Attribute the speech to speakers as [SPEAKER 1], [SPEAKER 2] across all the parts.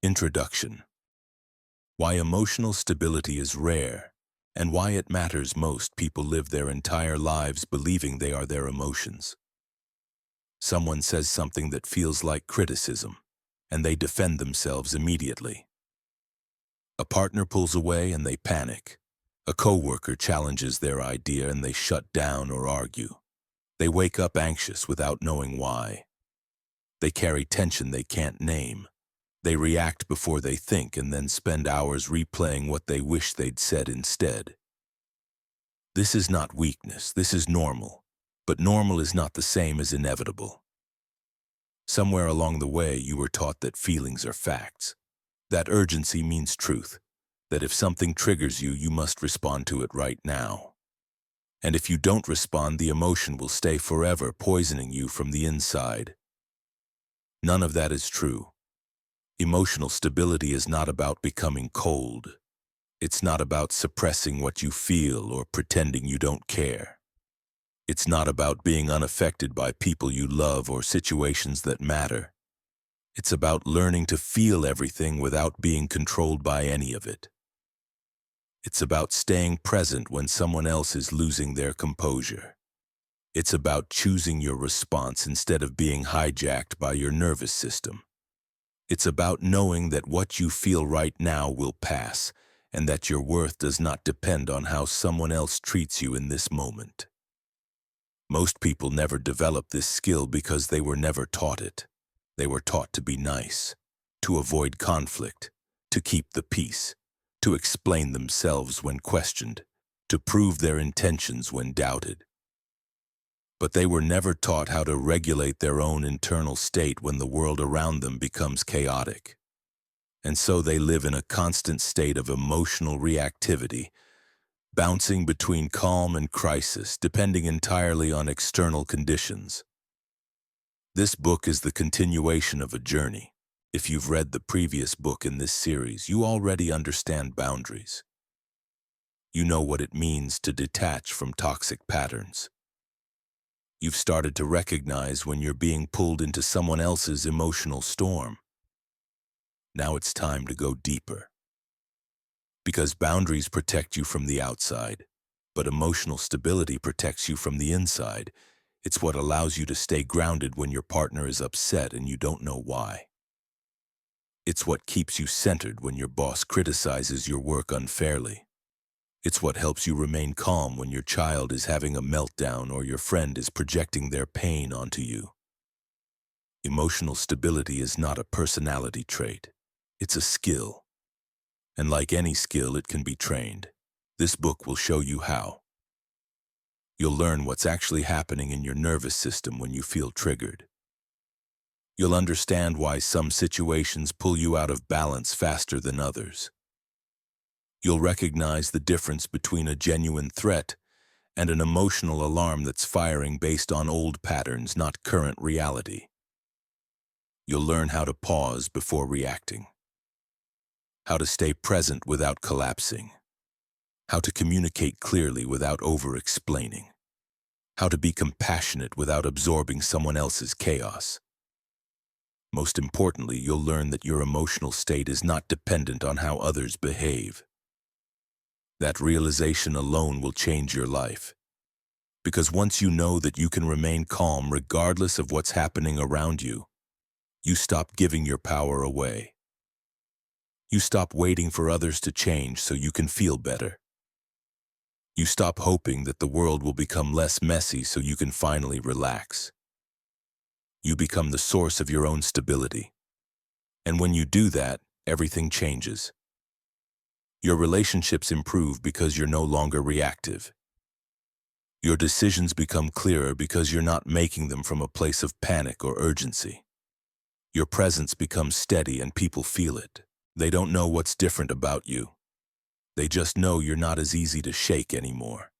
[SPEAKER 1] Introduction. Why emotional stability is rare, and why it matters most. People live their entire lives believing they are their emotions. Someone says something that feels like criticism, and they defend themselves immediately. A partner pulls away and they panic. A coworker challenges their idea and they shut down or argue. They wake up anxious without knowing why. They carry tension they can't name. They react before they think and then spend hours replaying what they wish they'd said instead. This is not weakness, this is normal. But normal is not the same as inevitable. Somewhere along the way, you were taught that feelings are facts. That urgency means truth. That if something triggers you, you must respond to it right now. And if you don't respond, the emotion will stay forever, poisoning you from the inside. None of that is true. Emotional stability is not about becoming cold. It's not about suppressing what you feel or pretending you don't care. It's not about being unaffected by people you love or situations that matter. It's about learning to feel everything without being controlled by any of it. It's about staying present when someone else is losing their composure. It's about choosing your response instead of being hijacked by your nervous system. It's about knowing that what you feel right now will pass, and that your worth does not depend on how someone else treats you in this moment. Most people never develop this skill because they were never taught it. They were taught to be nice, to avoid conflict, to keep the peace, to explain themselves when questioned, to prove their intentions when doubted. But they were never taught how to regulate their own internal state when the world around them becomes chaotic. And so they live in a constant state of emotional reactivity, bouncing between calm and crisis, depending entirely on external conditions. This book is the continuation of a journey. If you've read the previous book in this series, you already understand boundaries. You know what it means to detach from toxic patterns. You've started to recognize when you're being pulled into someone else's emotional storm. Now it's time to go deeper. Because boundaries protect you from the outside, but emotional stability protects you from the inside. It's what allows you to stay grounded when your partner is upset and you don't know why. It's what keeps you centered when your boss criticizes your work unfairly. It's what helps you remain calm when your child is having a meltdown or your friend is projecting their pain onto you. Emotional stability is not a personality trait. It's a skill. And like any skill, it can be trained. This book will show you how. You'll learn what's actually happening in your nervous system when you feel triggered. You'll understand why some situations pull you out of balance faster than others. You'll recognize the difference between a genuine threat and an emotional alarm that's firing based on old patterns, not current reality. You'll learn how to pause before reacting, how to stay present without collapsing, how to communicate clearly without over-explaining, how to be compassionate without absorbing someone else's chaos. Most importantly, you'll learn that your emotional state is not dependent on how others behave. That realization alone will change your life. Because once you know that you can remain calm regardless of what's happening around you, you stop giving your power away. You stop waiting for others to change so you can feel better. You stop hoping that the world will become less messy so you can finally relax. You become the source of your own stability. And when you do that, everything changes. Your relationships improve because you're no longer reactive. Your decisions become clearer because you're not making them from a place of panic or urgency. Your presence becomes steady and people feel it. They don't know what's different about you. They just know you're not as easy to shake anymore.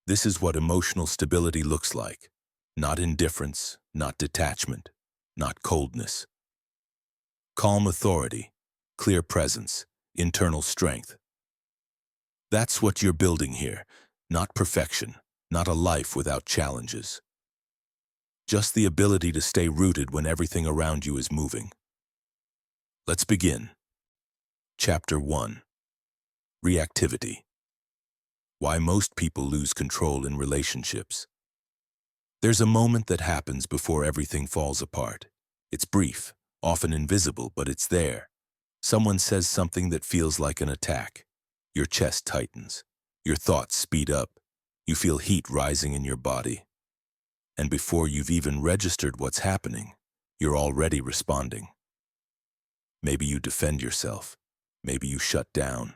[SPEAKER 1] This is what emotional stability looks like. Not indifference, not detachment, not coldness. Calm authority, clear presence, internal strength. That's what you're building here, not perfection, not a life without challenges. Just the ability to stay rooted when everything around you is moving. Let's begin. Chapter 1. Reactivity. Why most people lose control in relationships. There's a moment that happens before everything falls apart. It's brief, often invisible, but it's there. Someone says something that feels like an attack. Your chest tightens. Your thoughts speed up. You feel heat rising in your body. And before you've even registered what's happening, you're already responding. Maybe you defend yourself. Maybe you shut down.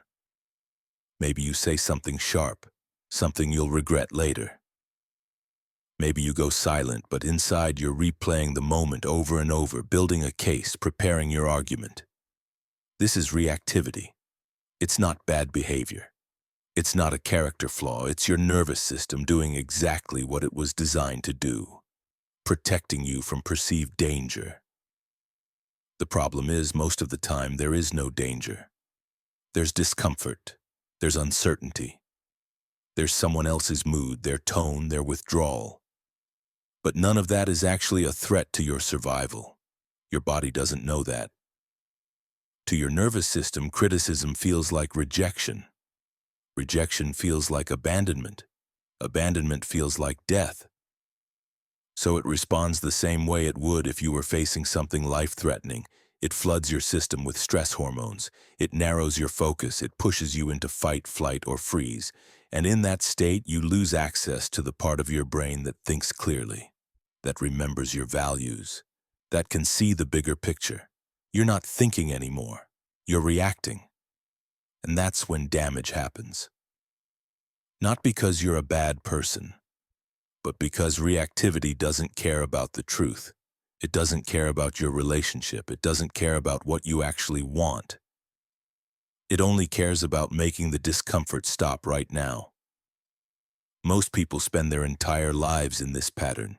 [SPEAKER 1] Maybe you say something sharp, something you'll regret later. Maybe you go silent, but inside you're replaying the moment over and over, building a case, preparing your argument. This is reactivity. It's not bad behavior. It's not a character flaw. It's your nervous system doing exactly what it was designed to do, protecting you from perceived danger. The problem is, most of the time, there is no danger. There's discomfort. There's uncertainty. There's someone else's mood, their tone, their withdrawal. But none of that is actually a threat to your survival. Your body doesn't know that. To your nervous system, criticism feels like rejection. Rejection feels like abandonment. Abandonment feels like death. So it responds the same way it would if you were facing something life-threatening. It floods your system with stress hormones. It narrows your focus. It pushes you into fight, flight, or freeze. And in that state, you lose access to the part of your brain that thinks clearly, that remembers your values, that can see the bigger picture. You're not thinking anymore. You're reacting. And that's when damage happens. Not because you're a bad person, but because reactivity doesn't care about the truth. It doesn't care about your relationship. It doesn't care about what you actually want. It only cares about making the discomfort stop right now. Most people spend their entire lives in this pattern.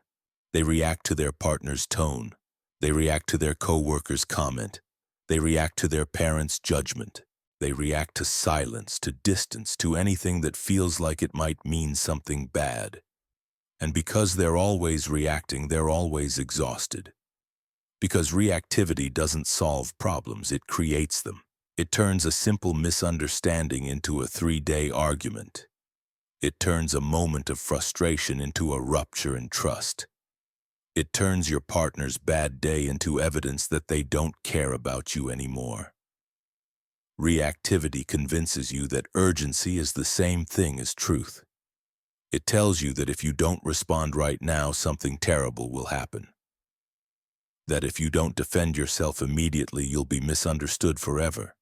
[SPEAKER 1] They react to their partner's tone. They react to their coworker's comment. They react to their parents' judgment. They react to silence, to distance, to anything that feels like it might mean something bad. And because they're always reacting, they're always exhausted. Because reactivity doesn't solve problems, it creates them. It turns a simple misunderstanding into a 3-day argument. It turns a moment of frustration into a rupture in trust. It turns your partner's bad day into evidence that they don't care about you anymore. Reactivity convinces you that urgency is the same thing as truth. It tells you that if you don't respond right now, something terrible will happen. That if you don't defend yourself immediately, you'll be misunderstood forever.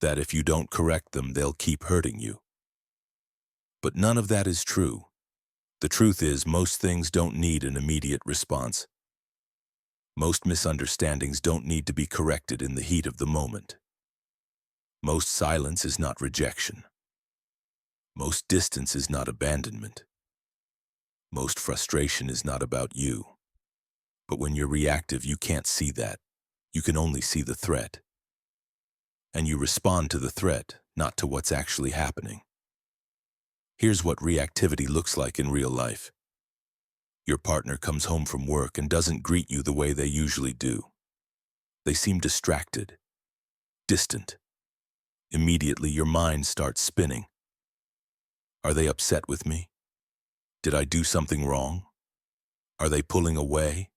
[SPEAKER 1] That if you don't correct them, they'll keep hurting you. But none of that is true. The truth is, most things don't need an immediate response. Most misunderstandings don't need to be corrected in the heat of the moment. Most silence is not rejection. Most distance is not abandonment. Most frustration is not about you. But when you're reactive, you can't see that. You can only see the threat. And you respond to the threat, not to what's actually happening. Here's what reactivity looks like in real life. Your partner comes home from work and doesn't greet you the way they usually do. They seem distracted, distant. Immediately, your mind starts spinning. Are they upset with me? Did I do something wrong? Are they pulling away?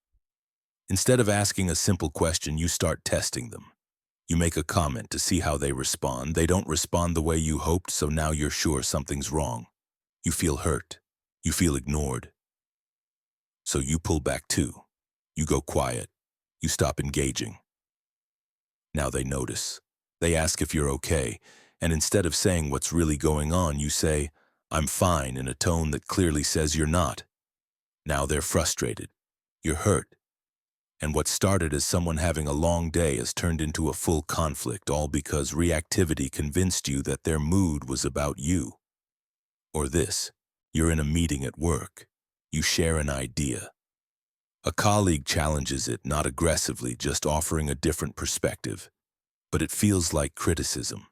[SPEAKER 1] Instead of asking a simple question, you start testing them. You make a comment to see how they respond. They don't respond the way you hoped, so now you're sure something's wrong. You feel hurt. You feel ignored. So you pull back too. You go quiet. You stop engaging. Now they notice. They ask if you're okay, and instead of saying what's really going on, you say, "I'm fine," in a tone that clearly says you're not. Now they're frustrated. You're hurt. And what started as someone having a long day has turned into a full conflict, all because reactivity convinced you that their mood was about you. Or this, you're in a meeting at work. You share an idea. A colleague challenges it, not aggressively, just offering a different perspective. But it feels like criticism.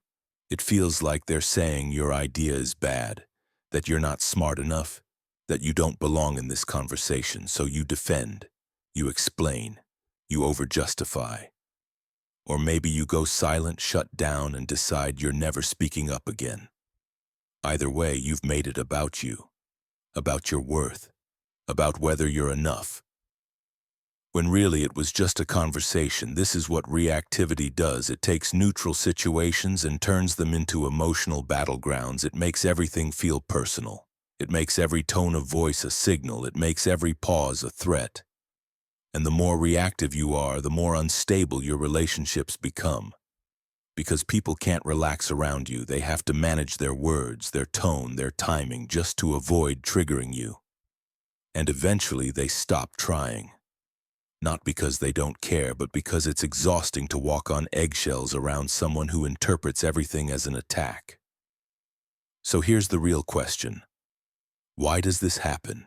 [SPEAKER 1] It feels like they're saying your idea is bad, that you're not smart enough, that you don't belong in this conversation, so you defend, you explain, you over-justify. Or maybe you go silent, shut down, and decide you're never speaking up again. Either way, you've made it about you, about your worth, about whether you're enough. When really it was just a conversation. This is what reactivity does. It takes neutral situations and turns them into emotional battlegrounds. It makes everything feel personal. It makes every tone of voice a signal. It makes every pause a threat. And the more reactive you are, the more unstable your relationships become. Because people can't relax around you. They have to manage their words, their tone, their timing, just to avoid triggering you. And eventually they stop trying. Not because they don't care, but because it's exhausting to walk on eggshells around someone who interprets everything as an attack. So here's the real question. Why does this happen?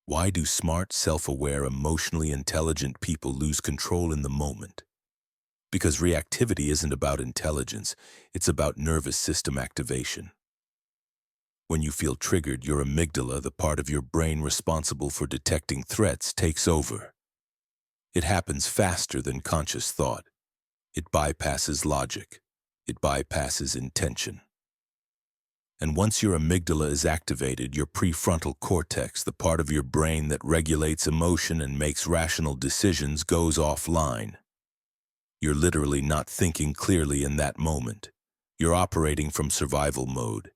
[SPEAKER 1] Why do smart, self-aware, emotionally intelligent people lose control in the moment? Because reactivity isn't about intelligence, it's about nervous system activation. When you feel triggered, your amygdala, the part of your brain responsible for detecting threats, takes over. It happens faster than conscious thought. It bypasses logic. It bypasses intention. And once your amygdala is activated, your prefrontal cortex, the part of your brain that regulates emotion and makes rational decisions, goes offline. You're literally not thinking clearly in that moment. You're operating from survival mode.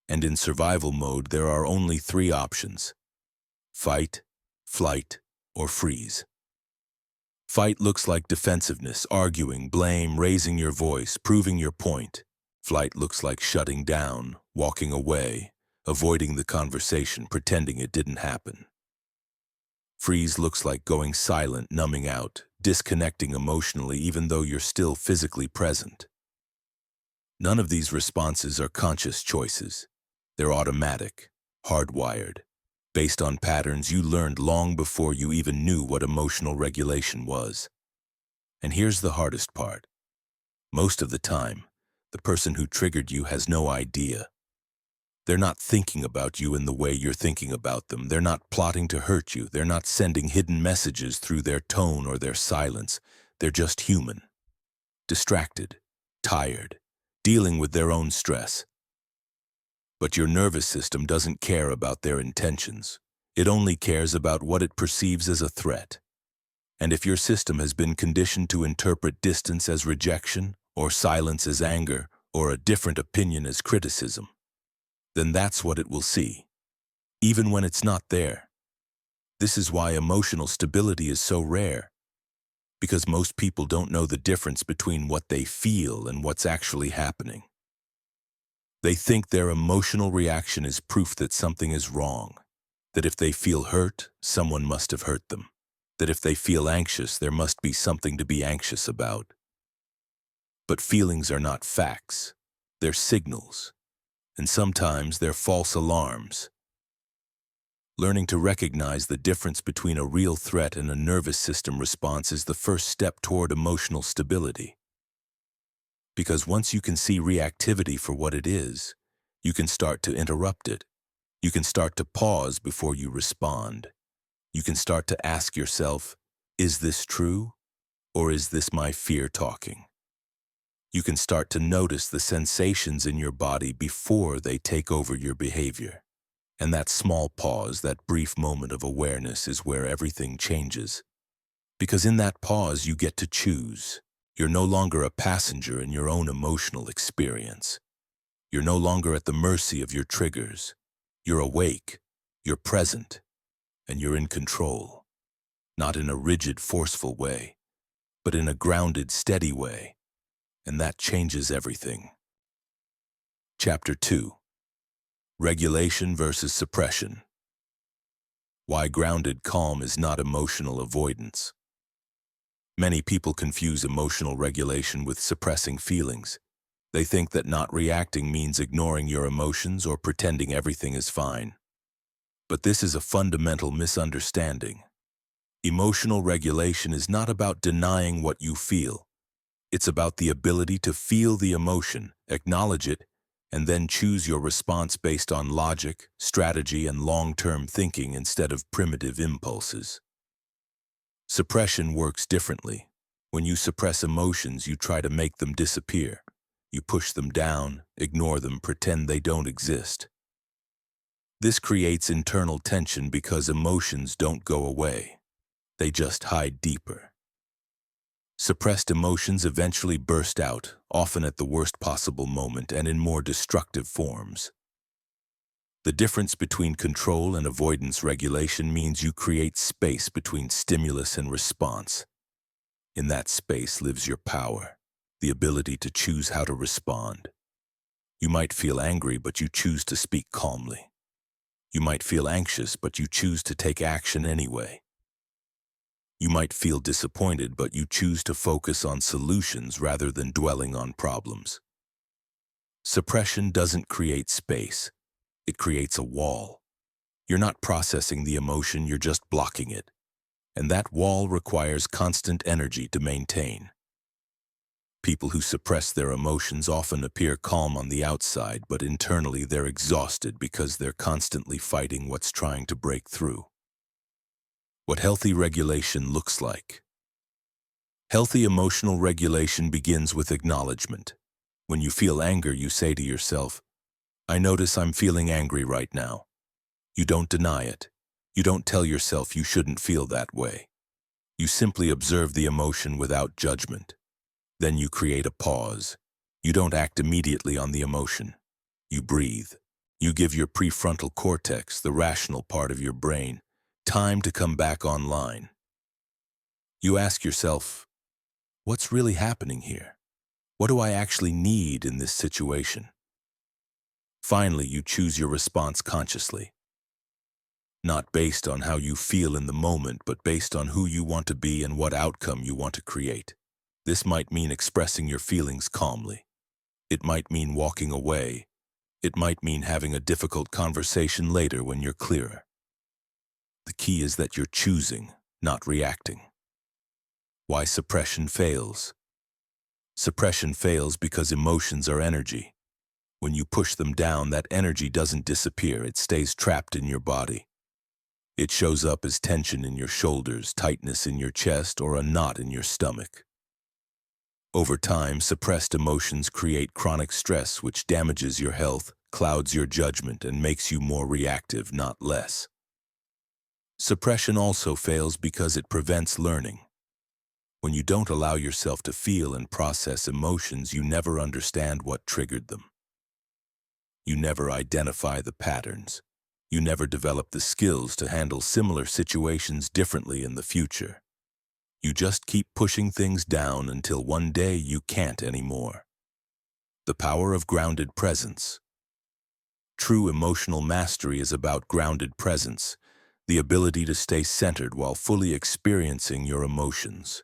[SPEAKER 1] And in survival mode, there are only three options: fight, flight, or freeze. Fight looks like defensiveness, arguing, blame, raising your voice, proving your point. Flight looks like shutting down, walking away, avoiding the conversation, pretending it didn't happen. Freeze looks like going silent, numbing out, disconnecting emotionally even though you're still physically present. None of these responses are conscious choices. They're automatic, hardwired, based on patterns you learned long before you even knew what emotional regulation was. And here's the hardest part. Most of the time, the person who triggered you has no idea. They're not thinking about you in the way you're thinking about them. They're not plotting to hurt you. They're not sending hidden messages through their tone or their silence. They're just human, distracted, tired, dealing with their own stress. But your nervous system doesn't care about their intentions. It only cares about what it perceives as a threat. And if your system has been conditioned to interpret distance as rejection, or silence as anger, or a different opinion as criticism, then that's what it will see, even when it's not there. This is why emotional stability is so rare, because most people don't know the difference between what they feel and what's actually happening. They think their emotional reaction is proof that something is wrong, that if they feel hurt, someone must have hurt them, that if they feel anxious, there must be something to be anxious about. But feelings are not facts. They're signals, and sometimes they're false alarms. Learning to recognize the difference between a real threat and a nervous system response is the first step toward emotional stability. Because once you can see reactivity for what it is, you can start to interrupt it. You can start to pause before you respond. You can start to ask yourself, is this true, or is this my fear talking? You can start to notice the sensations in your body before they take over your behavior. And that small pause, that brief moment of awareness, is where everything changes. Because in that pause, you get to choose. You're no longer a passenger in your own emotional experience. You're no longer at the mercy of your triggers. You're awake, you're present, and you're in control. Not in a rigid, forceful way, but in a grounded, steady way. And that changes everything. Chapter 2. Regulation versus Suppression. Why grounded calm is not emotional avoidance. Many people confuse emotional regulation with suppressing feelings. They think that not reacting means ignoring your emotions or pretending everything is fine. But this is a fundamental misunderstanding. Emotional regulation is not about denying what you feel. It's about the ability to feel the emotion, acknowledge it, and then choose your response based on logic, strategy, and long-term thinking instead of primitive impulses. Suppression works differently. When you suppress emotions, you try to make them disappear. You push them down, ignore them, pretend they don't exist. This creates internal tension because emotions don't go away. They just hide deeper. Suppressed emotions eventually burst out, often at the worst possible moment and in more destructive forms. The difference between control and avoidance regulation means you create space between stimulus and response. In that space lives your power, the ability to choose how to respond. You might feel angry, but you choose to speak calmly. You might feel anxious, but you choose to take action anyway. You might feel disappointed, but you choose to focus on solutions rather than dwelling on problems. Suppression doesn't create space. It creates a wall. You're not processing the emotion, you're just blocking it. And that wall requires constant energy to maintain. People who suppress their emotions often appear calm on the outside, but internally they're exhausted because they're constantly fighting what's trying to break through. What healthy regulation looks like. Healthy emotional regulation begins with acknowledgement. When you feel anger, you say to yourself, "I notice I'm feeling angry right now." You don't deny it. You don't tell yourself you shouldn't feel that way. You simply observe the emotion without judgment. Then you create a pause. You don't act immediately on the emotion. You breathe. You give your prefrontal cortex, the rational part of your brain, time to come back online. You ask yourself, what's really happening here? What do I actually need in this situation? Finally, you choose your response consciously. Not based on how you feel in the moment, but based on who you want to be and what outcome you want to create. This might mean expressing your feelings calmly. It might mean walking away. It might mean having a difficult conversation later when you're clearer. The key is that you're choosing, not reacting. Why suppression fails? Suppression fails because emotions are energy. When you push them down, that energy doesn't disappear, it stays trapped in your body. It shows up as tension in your shoulders, tightness in your chest, or a knot in your stomach. Over time, suppressed emotions create chronic stress, which damages your health, clouds your judgment, and makes you more reactive, not less. Suppression also fails because it prevents learning. When you don't allow yourself to feel and process emotions, you never understand what triggered them. You never identify the patterns. You never develop the skills to handle similar situations differently in the future. You just keep pushing things down until one day you can't anymore. The power of grounded presence. True emotional mastery is about grounded presence, the ability to stay centered while fully experiencing your emotions.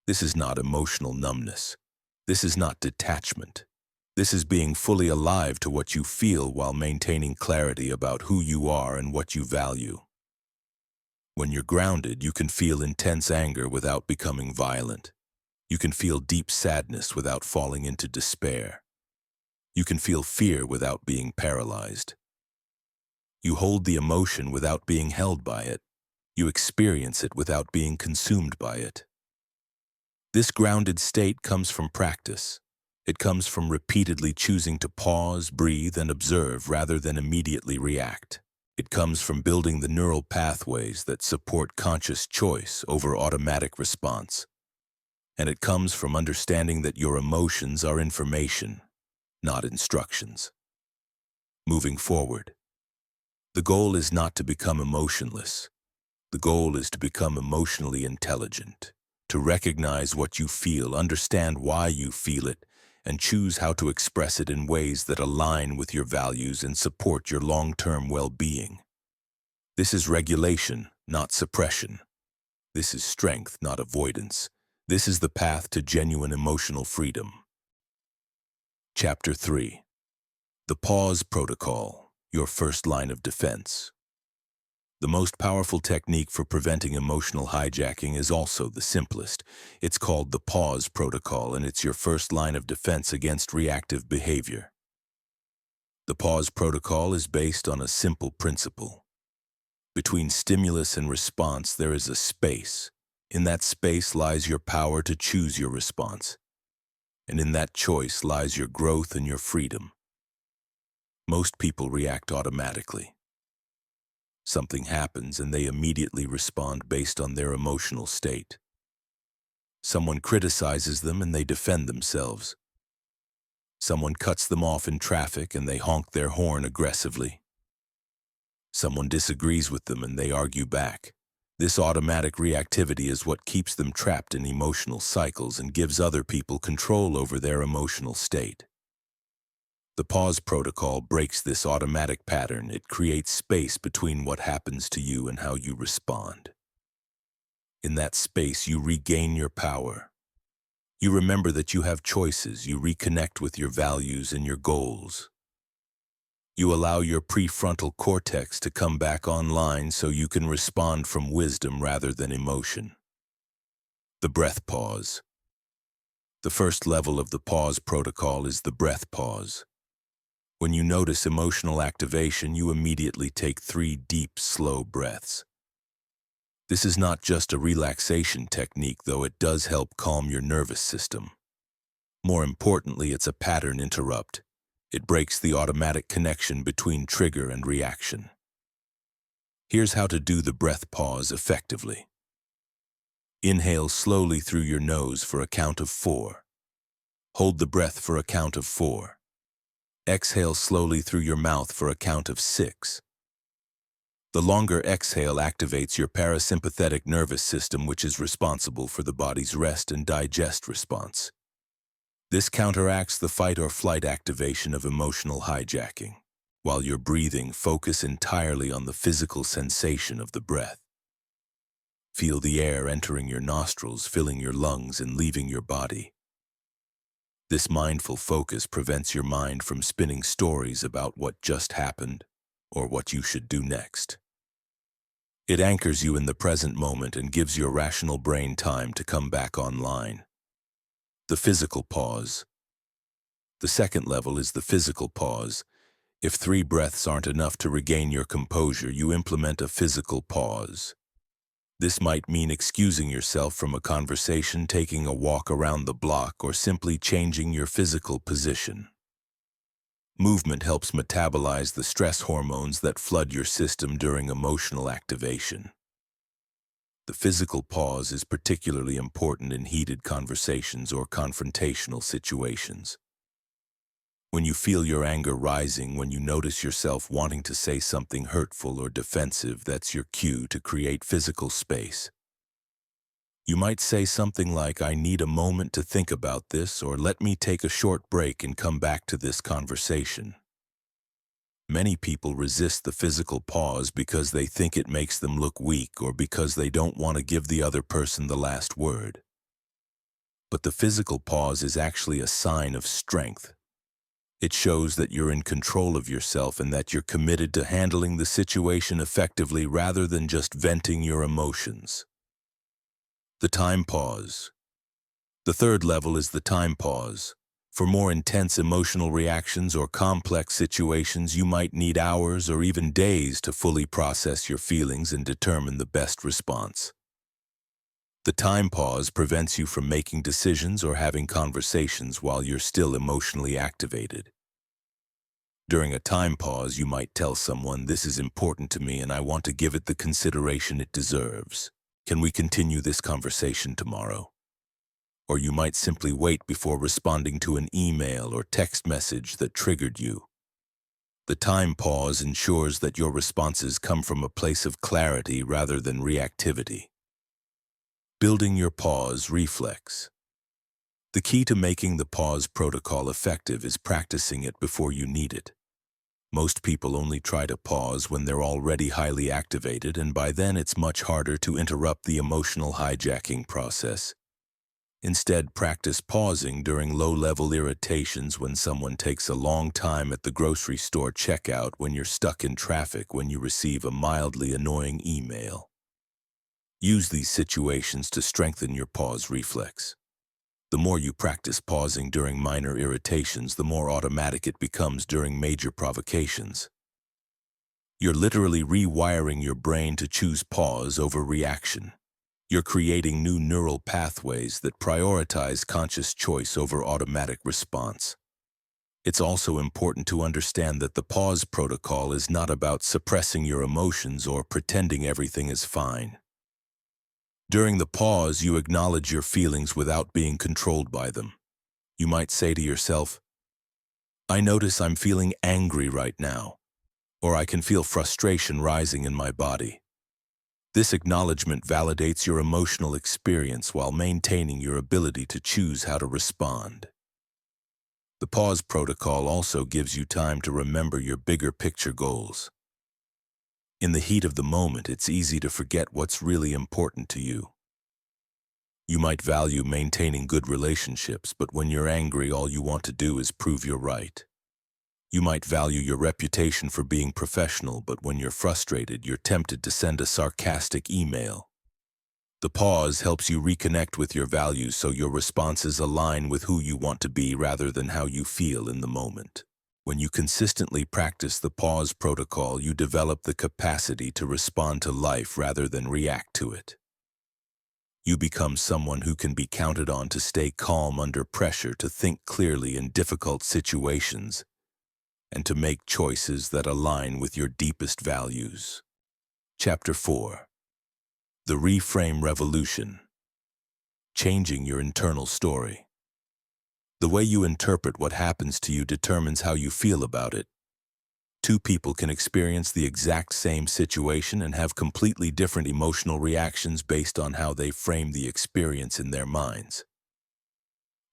[SPEAKER 1] This is not emotional numbness. This is not detachment. This is being fully alive to what you feel while maintaining clarity about who you are and what you value. When you're grounded, you can feel intense anger without becoming violent. You can feel deep sadness without falling into despair. You can feel fear without being paralyzed. You hold the emotion without being held by it. You experience it without being consumed by it. This grounded state comes from practice. It comes from repeatedly choosing to pause, breathe, and observe rather than immediately react. It comes from building the neural pathways that support conscious choice over automatic response. And it comes from understanding that your emotions are information, not instructions. Moving forward, the goal is not to become emotionless. The goal is to become emotionally intelligent, to recognize what you feel, understand why you feel it, and choose how to express it in ways that align with your values and support your long-term well-being. This is regulation, not suppression. This is strength, not avoidance. This is the path to genuine emotional freedom. Chapter 3. The Pause Protocol, your first line of defense. The most powerful technique for preventing emotional hijacking is also the simplest. It's called the Pause Protocol, and it's your first line of defense against reactive behavior. The Pause Protocol is based on a simple principle. Between stimulus and response, there is a space. In that space lies your power to choose your response, and in that choice lies your growth and your freedom. Most people react automatically. Something happens and they immediately respond based on their emotional state. Someone criticizes them and they defend themselves. Someone cuts them off in traffic and they honk their horn aggressively. Someone disagrees with them and they argue back. This automatic reactivity is what keeps them trapped in emotional cycles and gives other people control over their emotional state. The pause protocol breaks this automatic pattern. It creates space between what happens to you and how you respond. In that space, you regain your power. You remember that you have choices. You reconnect with your values and your goals. You allow your prefrontal cortex to come back online so you can respond from wisdom rather than emotion. The breath pause. The first level of the pause protocol is the breath pause. When you notice emotional activation, you immediately take 3 deep, slow breaths. This is not just a relaxation technique, though it does help calm your nervous system. More importantly, it's a pattern interrupt. It breaks the automatic connection between trigger and reaction. Here's how to do the breath pause effectively. Inhale slowly through your nose for a count of 4. Hold the breath for a count of 4. Exhale slowly through your mouth for a count of 6. The longer exhale activates your parasympathetic nervous system, which is responsible for the body's rest and digest response. This counteracts the fight or flight activation of emotional hijacking. While you're breathing, focus entirely on the physical sensation of the breath. Feel the air entering your nostrils, filling your lungs, and leaving your body. This mindful focus prevents your mind from spinning stories about what just happened or what you should do next. It anchors you in the present moment and gives your rational brain time to come back online. The physical pause. The second level is the physical pause. If 3 breaths aren't enough to regain your composure, you implement a physical pause. This might mean excusing yourself from a conversation, taking a walk around the block, or simply changing your physical position. Movement helps metabolize the stress hormones that flood your system during emotional activation. The physical pause is particularly important in heated conversations or confrontational situations. When you feel your anger rising, when you notice yourself wanting to say something hurtful or defensive, that's your cue to create physical space. You might say something like, "I need a moment to think about this," or "Let me take a short break and come back to this conversation." Many people resist the physical pause because they think it makes them look weak or because they don't want to give the other person the last word. But the physical pause is actually a sign of strength. It shows that you're in control of yourself and that you're committed to handling the situation effectively rather than just venting your emotions. The time pause. The third level is the time pause. For more intense emotional reactions or complex situations, you might need hours or even days to fully process your feelings and determine the best response. The time pause prevents you from making decisions or having conversations while you're still emotionally activated. During a time pause, you might tell someone, "This is important to me and I want to give it the consideration it deserves. Can we continue this conversation tomorrow?" Or you might simply wait before responding to an email or text message that triggered you. The time pause ensures that your responses come from a place of clarity rather than reactivity. Building your pause reflex. The key to making the pause protocol effective is practicing it before you need it. Most people only try to pause when they're already highly activated, and by then it's much harder to interrupt the emotional hijacking process. Instead, practice pausing during low-level irritations, when someone takes a long time at the grocery store checkout, when you're stuck in traffic, when you receive a mildly annoying email. Use these situations to strengthen your pause reflex. The more you practice pausing during minor irritations, the more automatic it becomes during major provocations. You're literally rewiring your brain to choose pause over reaction. You're creating new neural pathways that prioritize conscious choice over automatic response. It's also important to understand that the pause protocol is not about suppressing your emotions or pretending everything is fine. During the pause, you acknowledge your feelings without being controlled by them. You might say to yourself, "I notice I'm feeling angry right now," or "I can feel frustration rising in my body." This acknowledgement validates your emotional experience while maintaining your ability to choose how to respond. The pause protocol also gives you time to remember your bigger picture goals. In the heat of the moment, it's easy to forget what's really important to you. You might value maintaining good relationships, but when you're angry, all you want to do is prove you're right. You might value your reputation for being professional, but when you're frustrated, you're tempted to send a sarcastic email. The pause helps you reconnect with your values so your responses align with who you want to be rather than how you feel in the moment. When you consistently practice the pause protocol, you develop the capacity to respond to life rather than react to it. You become someone who can be counted on to stay calm under pressure, to think clearly in difficult situations, and to make choices that align with your deepest values. Chapter 4. The Reframe Revolution. Changing your internal story. The way you interpret what happens to you determines how you feel about it. Two people can experience the exact same situation and have completely different emotional reactions based on how they frame the experience in their minds.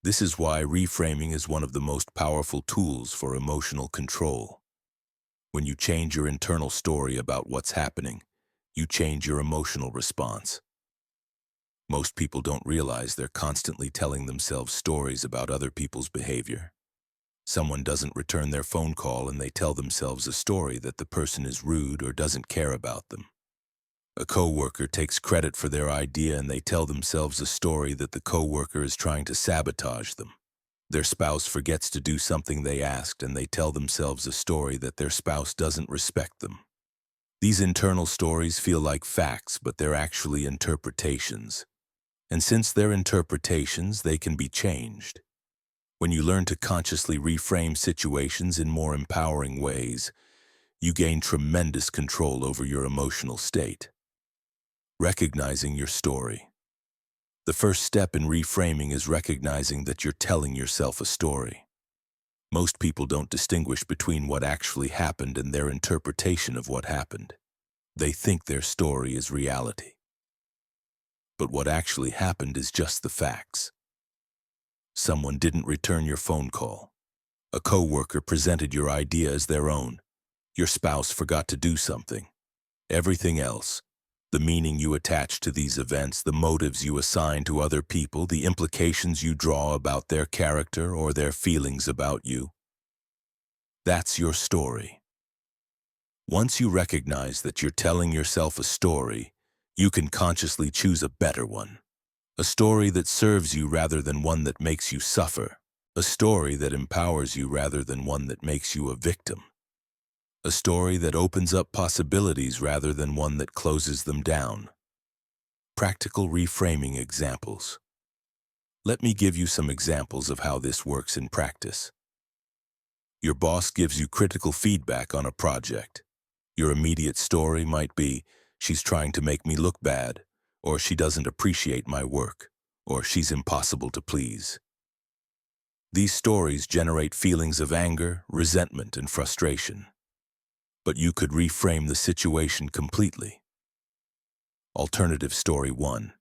[SPEAKER 1] This is why reframing is one of the most powerful tools for emotional control. When you change your internal story about what's happening, you change your emotional response. Most people don't realize they're constantly telling themselves stories about other people's behavior. Someone doesn't return their phone call and they tell themselves a story that the person is rude or doesn't care about them. A coworker takes credit for their idea and they tell themselves a story that the coworker is trying to sabotage them. Their spouse forgets to do something they asked and they tell themselves a story that their spouse doesn't respect them. These internal stories feel like facts, but they're actually interpretations. And since they're interpretations, they can be changed. When you learn to consciously reframe situations in more empowering ways, you gain tremendous control over your emotional state. Recognizing your story. The first step in reframing is recognizing that you're telling yourself a story. Most people don't distinguish between what actually happened and their interpretation of what happened. They think their story is reality. But what actually happened is just the facts. Someone didn't return your phone call. A coworker presented your idea as their own. Your spouse forgot to do something. Everything else, the meaning you attach to these events, the motives you assign to other people, the implications you draw about their character or their feelings about you, that's your story. Once you recognize that you're telling yourself a story, you can consciously choose a better one. A story that serves you rather than one that makes you suffer. A story that empowers you rather than one that makes you a victim. A story that opens up possibilities rather than one that closes them down. Practical reframing examples. Let me give you some examples of how this works in practice. Your boss gives you critical feedback on a project. Your immediate story might be, "She's trying to make me look bad," or "She doesn't appreciate my work," or "She's impossible to please." These stories generate feelings of anger, resentment, and frustration. But you could reframe the situation completely. Alternative story 1.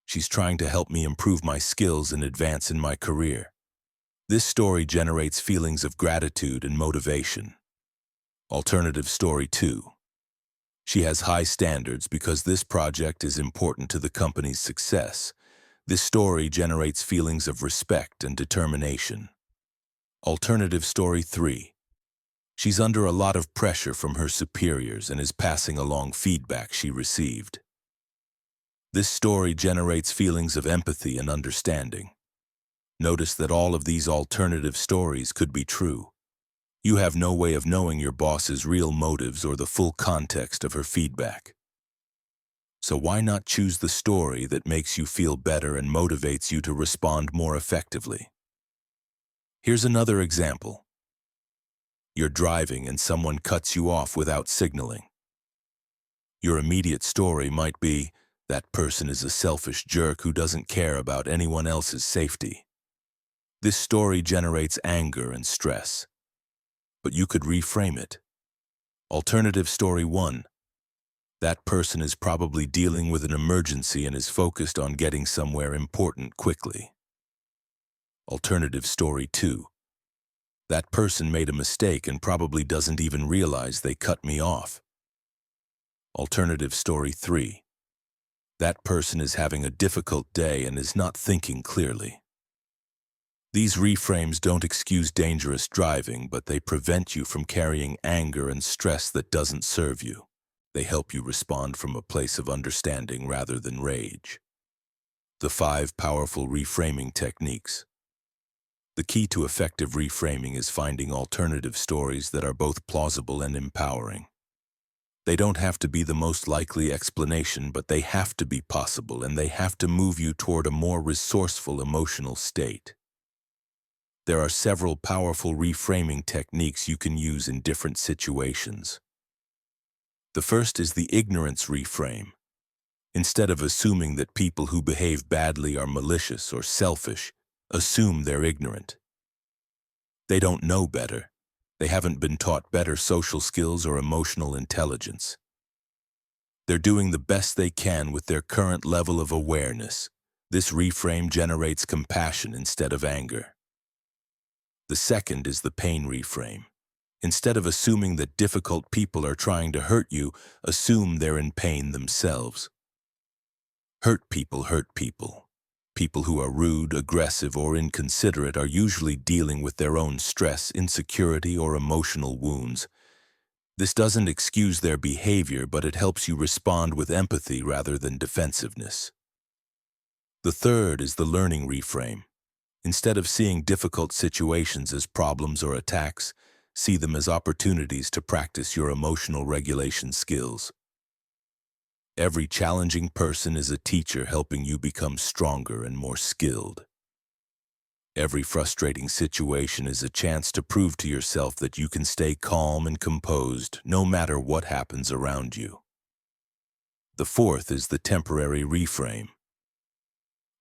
[SPEAKER 1] "She's trying to help me improve my skills and advance in my career." This story generates feelings of gratitude and motivation. Alternative story 2. "She has high standards because this project is important to the company's success." This story generates feelings of respect and determination. Alternative story 3. "She's under a lot of pressure from her superiors and is passing along feedback she received." This story generates feelings of empathy and understanding. Notice that all of these alternative stories could be true. You have no way of knowing your boss's real motives or the full context of her feedback. So why not choose the story that makes you feel better and motivates you to respond more effectively? Here's another example. You're driving and someone cuts you off without signaling. Your immediate story might be, that person is a selfish jerk who doesn't care about anyone else's safety. This story generates anger and stress. But you could reframe it. Alternative story 1. That person is probably dealing with an emergency and is focused on getting somewhere important quickly. Alternative story 2. That person made a mistake and probably doesn't even realize they cut me off. Alternative story 3. That person is having a difficult day and is not thinking clearly. These reframes don't excuse dangerous driving, but they prevent you from carrying anger and stress that doesn't serve you. They help you respond from a place of understanding rather than rage. The 5 powerful reframing techniques. The key to effective reframing is finding alternative stories that are both plausible and empowering. They don't have to be the most likely explanation, but they have to be possible, and they have to move you toward a more resourceful emotional state. There are several powerful reframing techniques you can use in different situations. The first is the ignorance reframe. Instead of assuming that people who behave badly are malicious or selfish, assume they're ignorant. They don't know better. They haven't been taught better social skills or emotional intelligence. They're doing the best they can with their current level of awareness. This reframe generates compassion instead of anger. The second is the pain reframe. Instead of assuming that difficult people are trying to hurt you, assume they're in pain themselves. Hurt people hurt people. People who are rude, aggressive, or inconsiderate are usually dealing with their own stress, insecurity, or emotional wounds. This doesn't excuse their behavior, but it helps you respond with empathy rather than defensiveness. The third is the learning reframe. Instead of seeing difficult situations as problems or attacks, see them as opportunities to practice your emotional regulation skills. Every challenging person is a teacher helping you become stronger and more skilled. Every frustrating situation is a chance to prove to yourself that you can stay calm and composed no matter what happens around you. The fourth is the temporary reframe.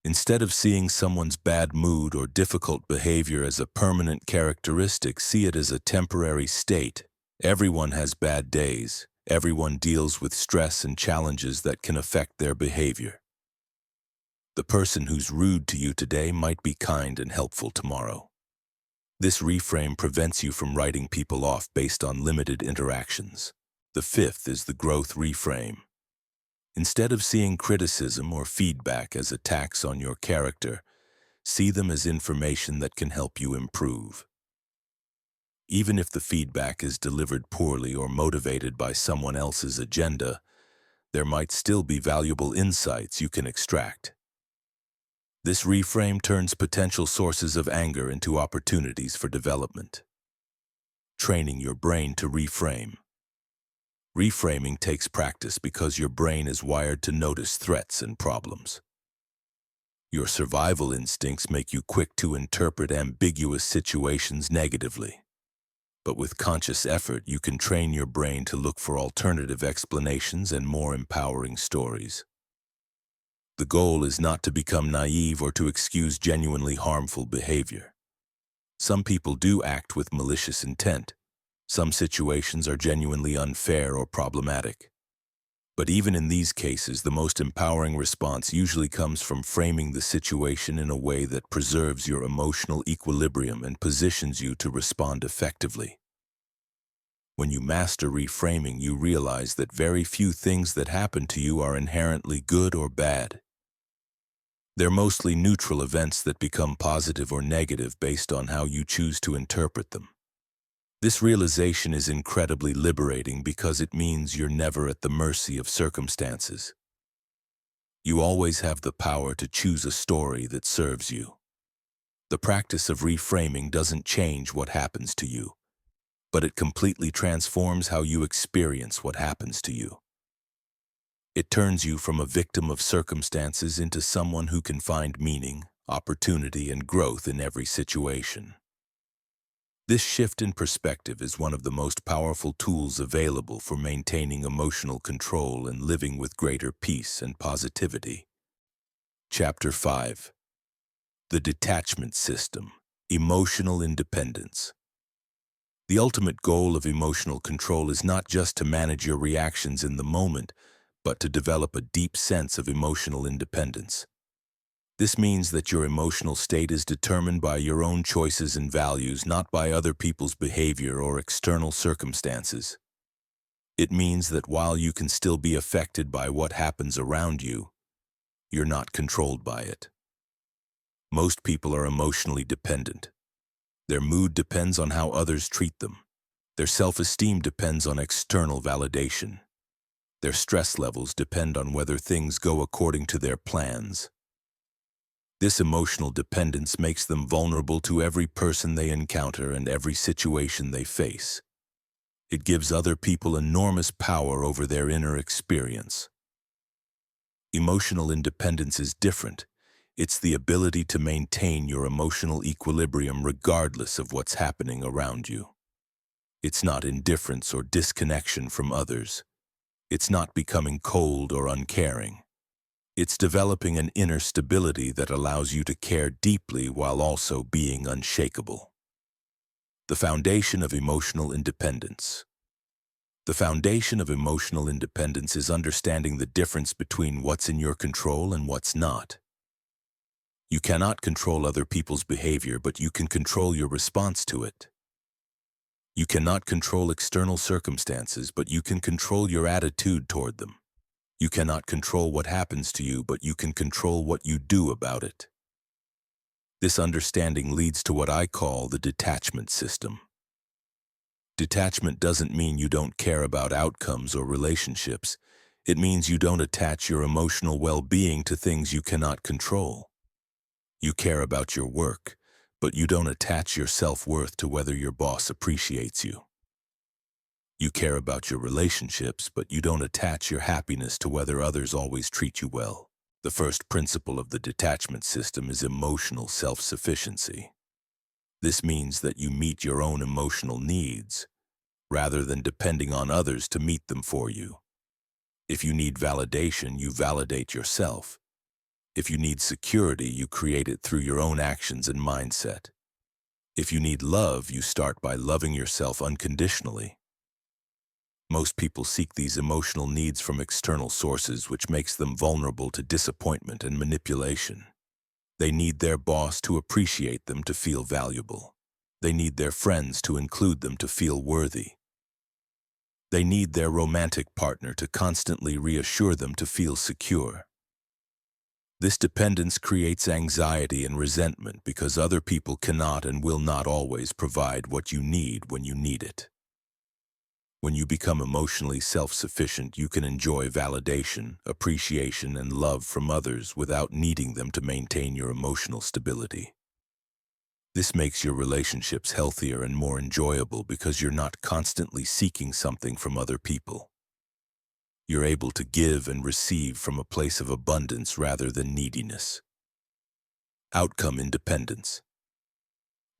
[SPEAKER 1] Instead of seeing someone's bad mood or difficult behavior as a permanent characteristic, see it as a temporary state. Everyone has bad days. Everyone deals with stress and challenges that can affect their behavior. The person who's rude to you today might be kind and helpful tomorrow. This reframe prevents you from writing people off based on limited interactions. The fifth is the growth reframe. Instead of seeing criticism or feedback as attacks on your character, see them as information that can help you improve. Even if the feedback is delivered poorly or motivated by someone else's agenda, there might still be valuable insights you can extract. This reframe turns potential sources of anger into opportunities for development. Training your brain to reframe. Reframing takes practice because your brain is wired to notice threats and problems. Your survival instincts make you quick to interpret ambiguous situations negatively. But with conscious effort, you can train your brain to look for alternative explanations and more empowering stories. The goal is not to become naive or to excuse genuinely harmful behavior. Some people do act with malicious intent. Some situations are genuinely unfair or problematic. But even in these cases, the most empowering response usually comes from framing the situation in a way that preserves your emotional equilibrium and positions you to respond effectively. When you master reframing, you realize that very few things that happen to you are inherently good or bad. They're mostly neutral events that become positive or negative based on how you choose to interpret them. This realization is incredibly liberating because it means you're never at the mercy of circumstances. You always have the power to choose a story that serves you. The practice of reframing doesn't change what happens to you, but it completely transforms how you experience what happens to you. It turns you from a victim of circumstances into someone who can find meaning, opportunity, and growth in every situation. This shift in perspective is one of the most powerful tools available for maintaining emotional control and living with greater peace and positivity. Chapter 5. The Detachment System. Emotional Independence. The ultimate goal of emotional control is not just to manage your reactions in the moment, but to develop a deep sense of emotional independence. This means that your emotional state is determined by your own choices and values, not by other people's behavior or external circumstances. It means that while you can still be affected by what happens around you, you're not controlled by it. Most people are emotionally dependent. Their mood depends on how others treat them. Their self-esteem depends on external validation. Their stress levels depend on whether things go according to their plans. This emotional dependence makes them vulnerable to every person they encounter and every situation they face. It gives other people enormous power over their inner experience. Emotional independence is different. It's the ability to maintain your emotional equilibrium regardless of what's happening around you. It's not indifference or disconnection from others. It's not becoming cold or uncaring. It's developing an inner stability that allows you to care deeply while also being unshakable. The foundation of emotional independence. The foundation of emotional independence is understanding the difference between what's in your control and what's not. You cannot control other people's behavior, but you can control your response to it. You cannot control external circumstances, but you can control your attitude toward them. You cannot control what happens to you, but you can control what you do about it. This understanding leads to what I call the detachment system. Detachment doesn't mean you don't care about outcomes or relationships. It means you don't attach your emotional well-being to things you cannot control. You care about your work, but you don't attach your self-worth to whether your boss appreciates you. You care about your relationships, but you don't attach your happiness to whether others always treat you well. The first principle of the detachment system is emotional self-sufficiency. This means that you meet your own emotional needs, rather than depending on others to meet them for you. If you need validation, you validate yourself. If you need security, you create it through your own actions and mindset. If you need love, you start by loving yourself unconditionally. Most people seek these emotional needs from external sources, which makes them vulnerable to disappointment and manipulation. They need their boss to appreciate them to feel valuable. They need their friends to include them to feel worthy. They need their romantic partner to constantly reassure them to feel secure. This dependence creates anxiety and resentment because other people cannot and will not always provide what you need when you need it. When you become emotionally self-sufficient, you can enjoy validation, appreciation, and love from others without needing them to maintain your emotional stability. This makes your relationships healthier and more enjoyable because you're not constantly seeking something from other people. You're able to give and receive from a place of abundance rather than neediness. Outcome independence.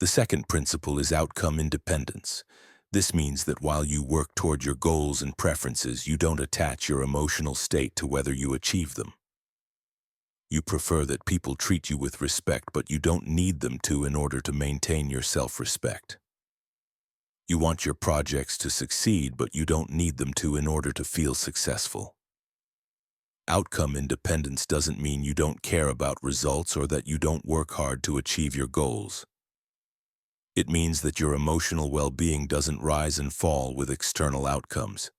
[SPEAKER 1] The second principle is outcome independence. This means that while you work toward your goals and preferences, you don't attach your emotional state to whether you achieve them. You prefer that people treat you with respect, but you don't need them to in order to maintain your self-respect. You want your projects to succeed, but you don't need them to in order to feel successful. Outcome independence doesn't mean you don't care about results or that you don't work hard to achieve your goals. It means that your emotional well-being doesn't rise and fall with external outcomes.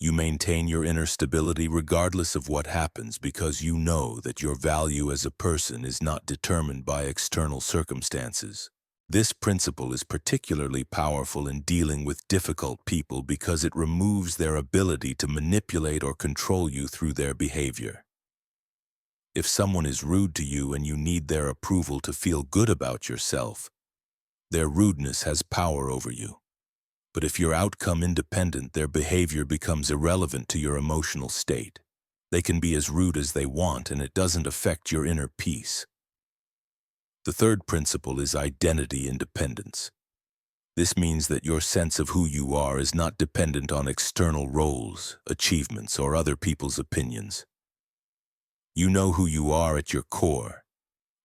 [SPEAKER 1] You maintain your inner stability regardless of what happens because you know that your value as a person is not determined by external circumstances. This principle is particularly powerful in dealing with difficult people because it removes their ability to manipulate or control you through their behavior. If someone is rude to you and you need their approval to feel good about yourself, their rudeness has power over you. But if you're outcome independent, their behavior becomes irrelevant to your emotional state. They can be as rude as they want, and it doesn't affect your inner peace. The third principle is identity independence. This means that your sense of who you are is not dependent on external roles, achievements, or other people's opinions. You know who you are at your core,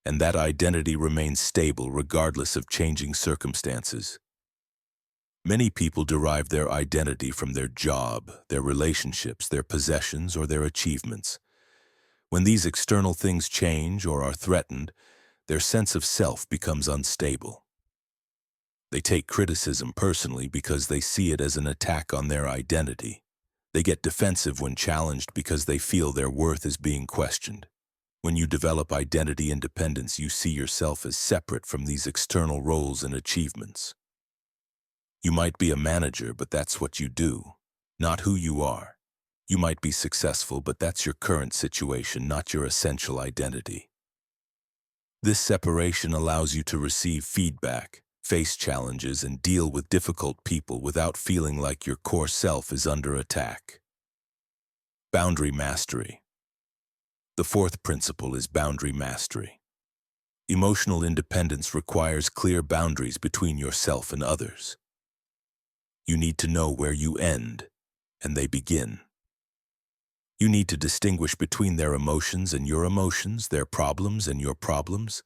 [SPEAKER 1] and that identity remains stable regardless of changing circumstances. Many people derive their identity from their job, their relationships, their possessions, or their achievements. When these external things change or are threatened, their sense of self becomes unstable. They take criticism personally because they see it as an attack on their identity. They get defensive when challenged because they feel their worth is being questioned. When you develop identity independence, you see yourself as separate from these external roles and achievements. You might be a manager, but that's what you do, not who you are. You might be successful, but that's your current situation, not your essential identity. This separation allows you to receive feedback, face challenges, and deal with difficult people without feeling like your core self is under attack. Boundary mastery. The fourth principle is boundary mastery. Emotional independence requires clear boundaries between yourself and others. You need to know where you end and they begin. You need to distinguish between their emotions and your emotions, their problems and your problems,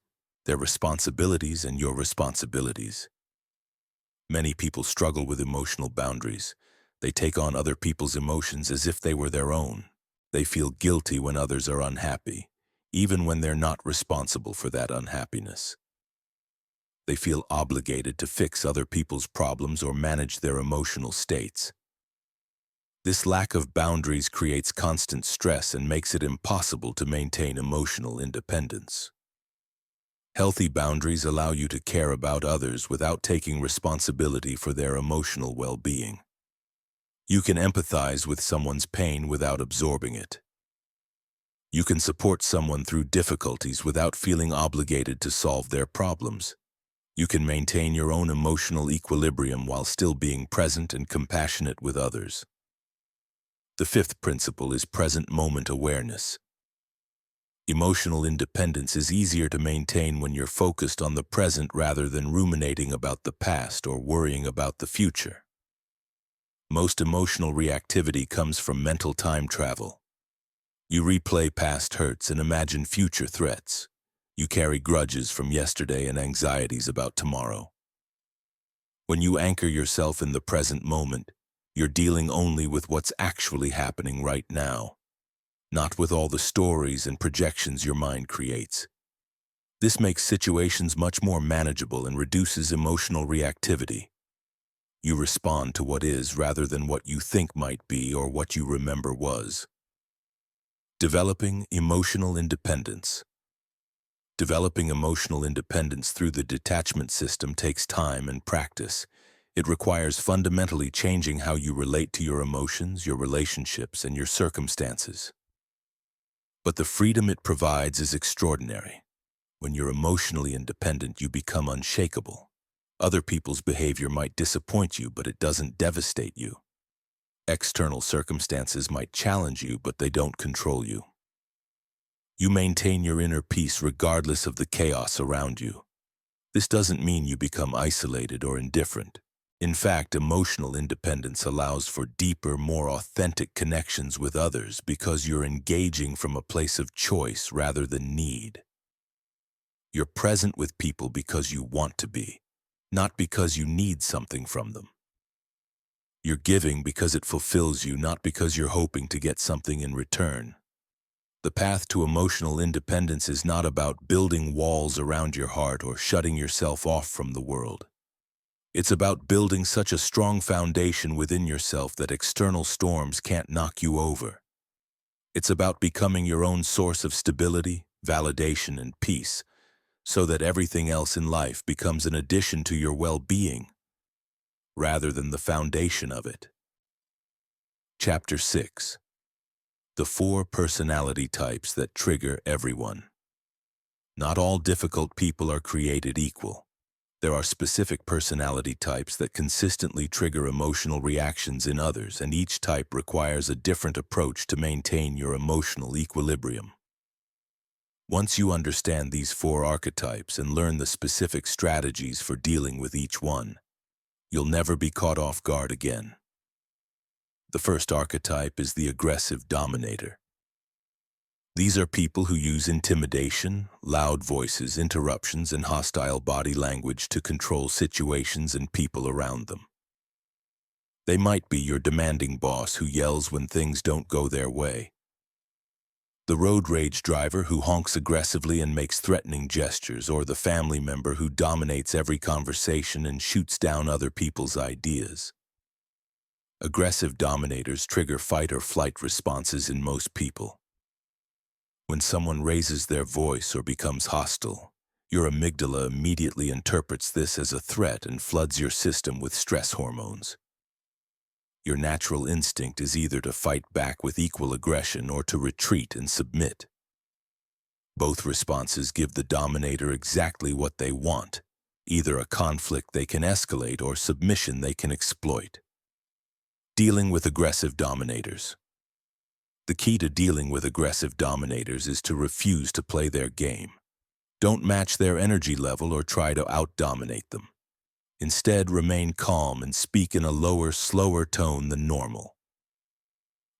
[SPEAKER 1] their responsibilities and your responsibilities. Many people struggle with emotional boundaries. They take on other people's emotions as if they were their own. They feel guilty when others are unhappy, even when they're not responsible for that unhappiness. They feel obligated to fix other people's problems or manage their emotional states. This lack of boundaries creates constant stress and makes it impossible to maintain emotional independence. Healthy boundaries allow you to care about others without taking responsibility for their emotional well-being. You can empathize with someone's pain without absorbing it. You can support someone through difficulties without feeling obligated to solve their problems. You can maintain your own emotional equilibrium while still being present and compassionate with others. The fifth principle is present moment awareness. Emotional independence is easier to maintain when you're focused on the present rather than ruminating about the past or worrying about the future. Most emotional reactivity comes from mental time travel. You replay past hurts and imagine future threats. You carry grudges from yesterday and anxieties about tomorrow. When you anchor yourself in the present moment, you're dealing only with what's actually happening right now, not with all the stories and projections your mind creates. This makes situations much more manageable and reduces emotional reactivity. You respond to what is rather than what you think might be or what you remember was. Developing emotional independence. Developing emotional independence through the detachment system takes time and practice. It requires fundamentally changing how you relate to your emotions, your relationships, and your circumstances. But the freedom it provides is extraordinary. When you're emotionally independent, you become unshakable. Other people's behavior might disappoint you, but it doesn't devastate you. External circumstances might challenge you, but they don't control you. You maintain your inner peace regardless of the chaos around you. This doesn't mean you become isolated or indifferent. In fact, emotional independence allows for deeper, more authentic connections with others because you're engaging from a place of choice rather than need. You're present with people because you want to be, not because you need something from them. You're giving because it fulfills you, not because you're hoping to get something in return. The path to emotional independence is not about building walls around your heart or shutting yourself off from the world. It's about building such a strong foundation within yourself that external storms can't knock you over. It's about becoming your own source of stability, validation, and peace, so that everything else in life becomes an addition to your well-being, rather than the foundation of it. Chapter 6. The 4 personality types that trigger everyone. Not all difficult people are created equal. There are specific personality types that consistently trigger emotional reactions in others, and each type requires a different approach to maintain your emotional equilibrium. Once you understand these 4 archetypes and learn the specific strategies for dealing with each one, you'll never be caught off guard again. The first archetype is the aggressive dominator. These are people who use intimidation, loud voices, interruptions, and hostile body language to control situations and people around them. They might be your demanding boss who yells when things don't go their way, the road rage driver who honks aggressively and makes threatening gestures, or the family member who dominates every conversation and shoots down other people's ideas. Aggressive dominators trigger fight or flight responses in most people. When someone raises their voice or becomes hostile, your amygdala immediately interprets this as a threat and floods your system with stress hormones. Your natural instinct is either to fight back with equal aggression or to retreat and submit. Both responses give the dominator exactly what they want, either a conflict they can escalate or submission they can exploit. Dealing with aggressive dominators. The key to dealing with aggressive dominators is to refuse to play their game. Don't match their energy level or try to out-dominate them. Instead, remain calm and speak in a lower, slower tone than normal.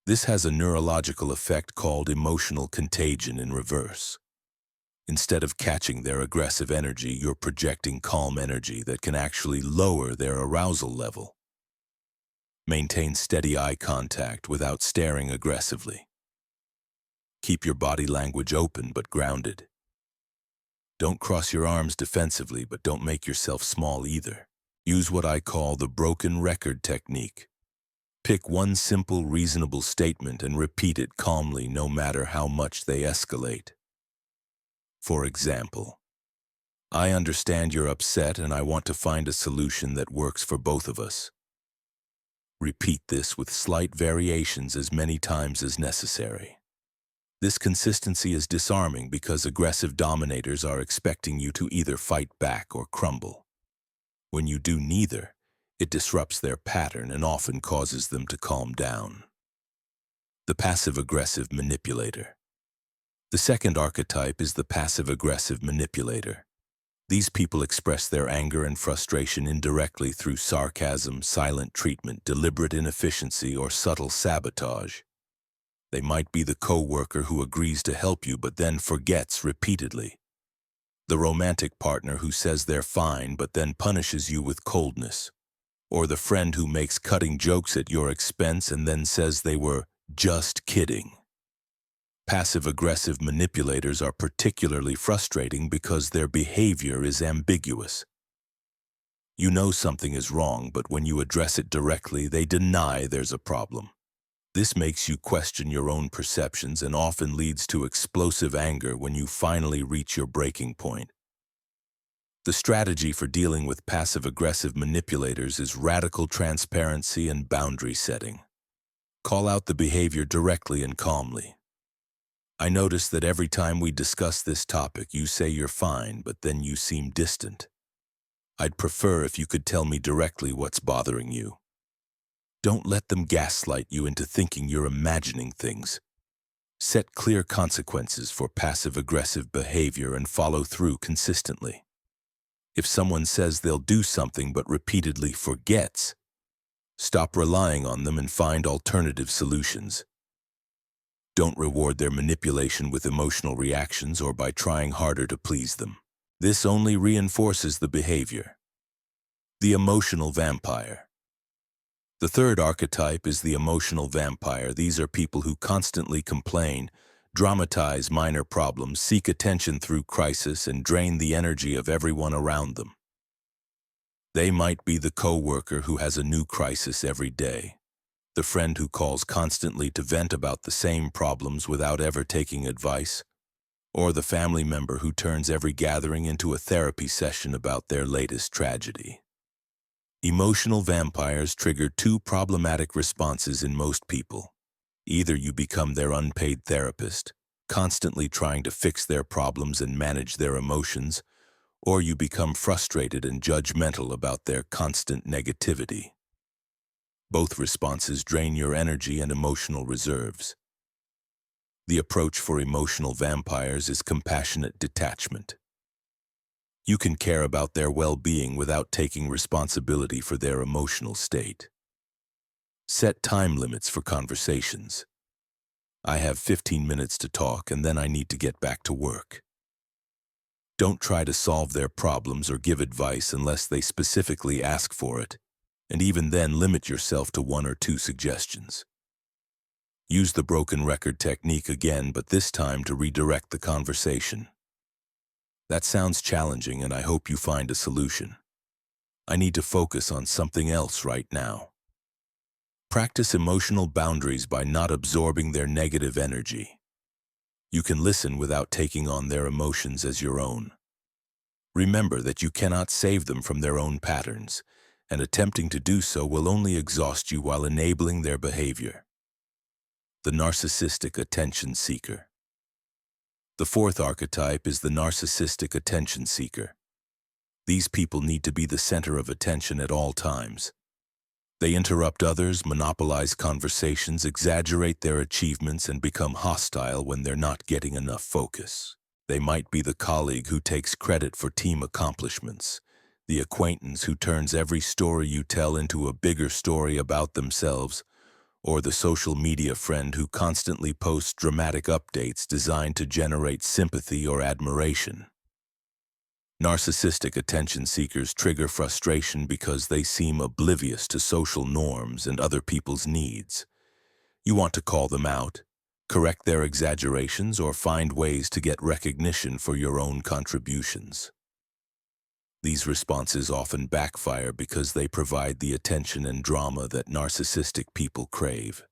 [SPEAKER 1] This has a neurological effect called emotional contagion in reverse. Instead of catching their aggressive energy, you're projecting calm energy that can actually lower their arousal level. Maintain steady eye contact without staring aggressively. Keep your body language open but grounded. Don't cross your arms defensively, but don't make yourself small either. Use what I call the broken record technique. Pick one simple, reasonable statement and repeat it calmly no matter how much they escalate. For example, I understand you're upset and I want to find a solution that works for both of us. Repeat this with slight variations as many times as necessary. This consistency is disarming because aggressive dominators are expecting you to either fight back or crumble. When you do neither, it disrupts their pattern and often causes them to calm down. The passive-aggressive manipulator. The second archetype is the passive-aggressive manipulator. These people express their anger and frustration indirectly through sarcasm, silent treatment, deliberate inefficiency, or subtle sabotage. They might be the co-worker who agrees to help you but then forgets repeatedly. The romantic partner who says they're fine but then punishes you with coldness. Or the friend who makes cutting jokes at your expense and then says they were just kidding. Passive-aggressive manipulators are particularly frustrating because their behavior is ambiguous. You know something is wrong, but when you address it directly, they deny there's a problem. This makes you question your own perceptions and often leads to explosive anger when you finally reach your breaking point. The strategy for dealing with passive-aggressive manipulators is radical transparency and boundary setting. Call out the behavior directly and calmly. I notice that every time we discuss this topic, you say you're fine, but then you seem distant. I'd prefer if you could tell me directly what's bothering you. Don't let them gaslight you into thinking you're imagining things. Set clear consequences for passive-aggressive behavior and follow through consistently. If someone says they'll do something but repeatedly forgets, stop relying on them and find alternative solutions. Don't reward their manipulation with emotional reactions or by trying harder to please them. This only reinforces the behavior. The emotional vampire. The third archetype is the emotional vampire. These are people who constantly complain, dramatize minor problems, seek attention through crisis, and drain the energy of everyone around them. They might be the co-worker who has a new crisis every day, the friend who calls constantly to vent about the same problems without ever taking advice, or the family member who turns every gathering into a therapy session about their latest tragedy. Emotional vampires trigger 2 problematic responses in most people. Either you become their unpaid therapist, constantly trying to fix their problems and manage their emotions, or you become frustrated and judgmental about their constant negativity. Both responses drain your energy and emotional reserves. The approach for emotional vampires is compassionate detachment. You can care about their well-being without taking responsibility for their emotional state. Set time limits for conversations. I have 15 minutes to talk and then I need to get back to work. Don't try to solve their problems or give advice unless they specifically ask for it, and even then limit yourself to 1 or 2 suggestions. Use the broken record technique again, but this time to redirect the conversation. That sounds challenging, and I hope you find a solution. I need to focus on something else right now. Practice emotional boundaries by not absorbing their negative energy. You can listen without taking on their emotions as your own. Remember that you cannot save them from their own patterns, and attempting to do so will only exhaust you while enabling their behavior. The narcissistic attention seeker. The 4th archetype is the narcissistic attention seeker. These people need to be the center of attention at all times. They interrupt others, monopolize conversations, exaggerate their achievements, and become hostile when they're not getting enough focus. They might be the colleague who takes credit for team accomplishments, the acquaintance who turns every story you tell into a bigger story about themselves, or the social media friend who constantly posts dramatic updates designed to generate sympathy or admiration. Narcissistic attention seekers trigger frustration because they seem oblivious to social norms and other people's needs. You want to call them out, correct their exaggerations, or find ways to get recognition for your own contributions. These responses often backfire because they provide the attention and drama that narcissistic people crave.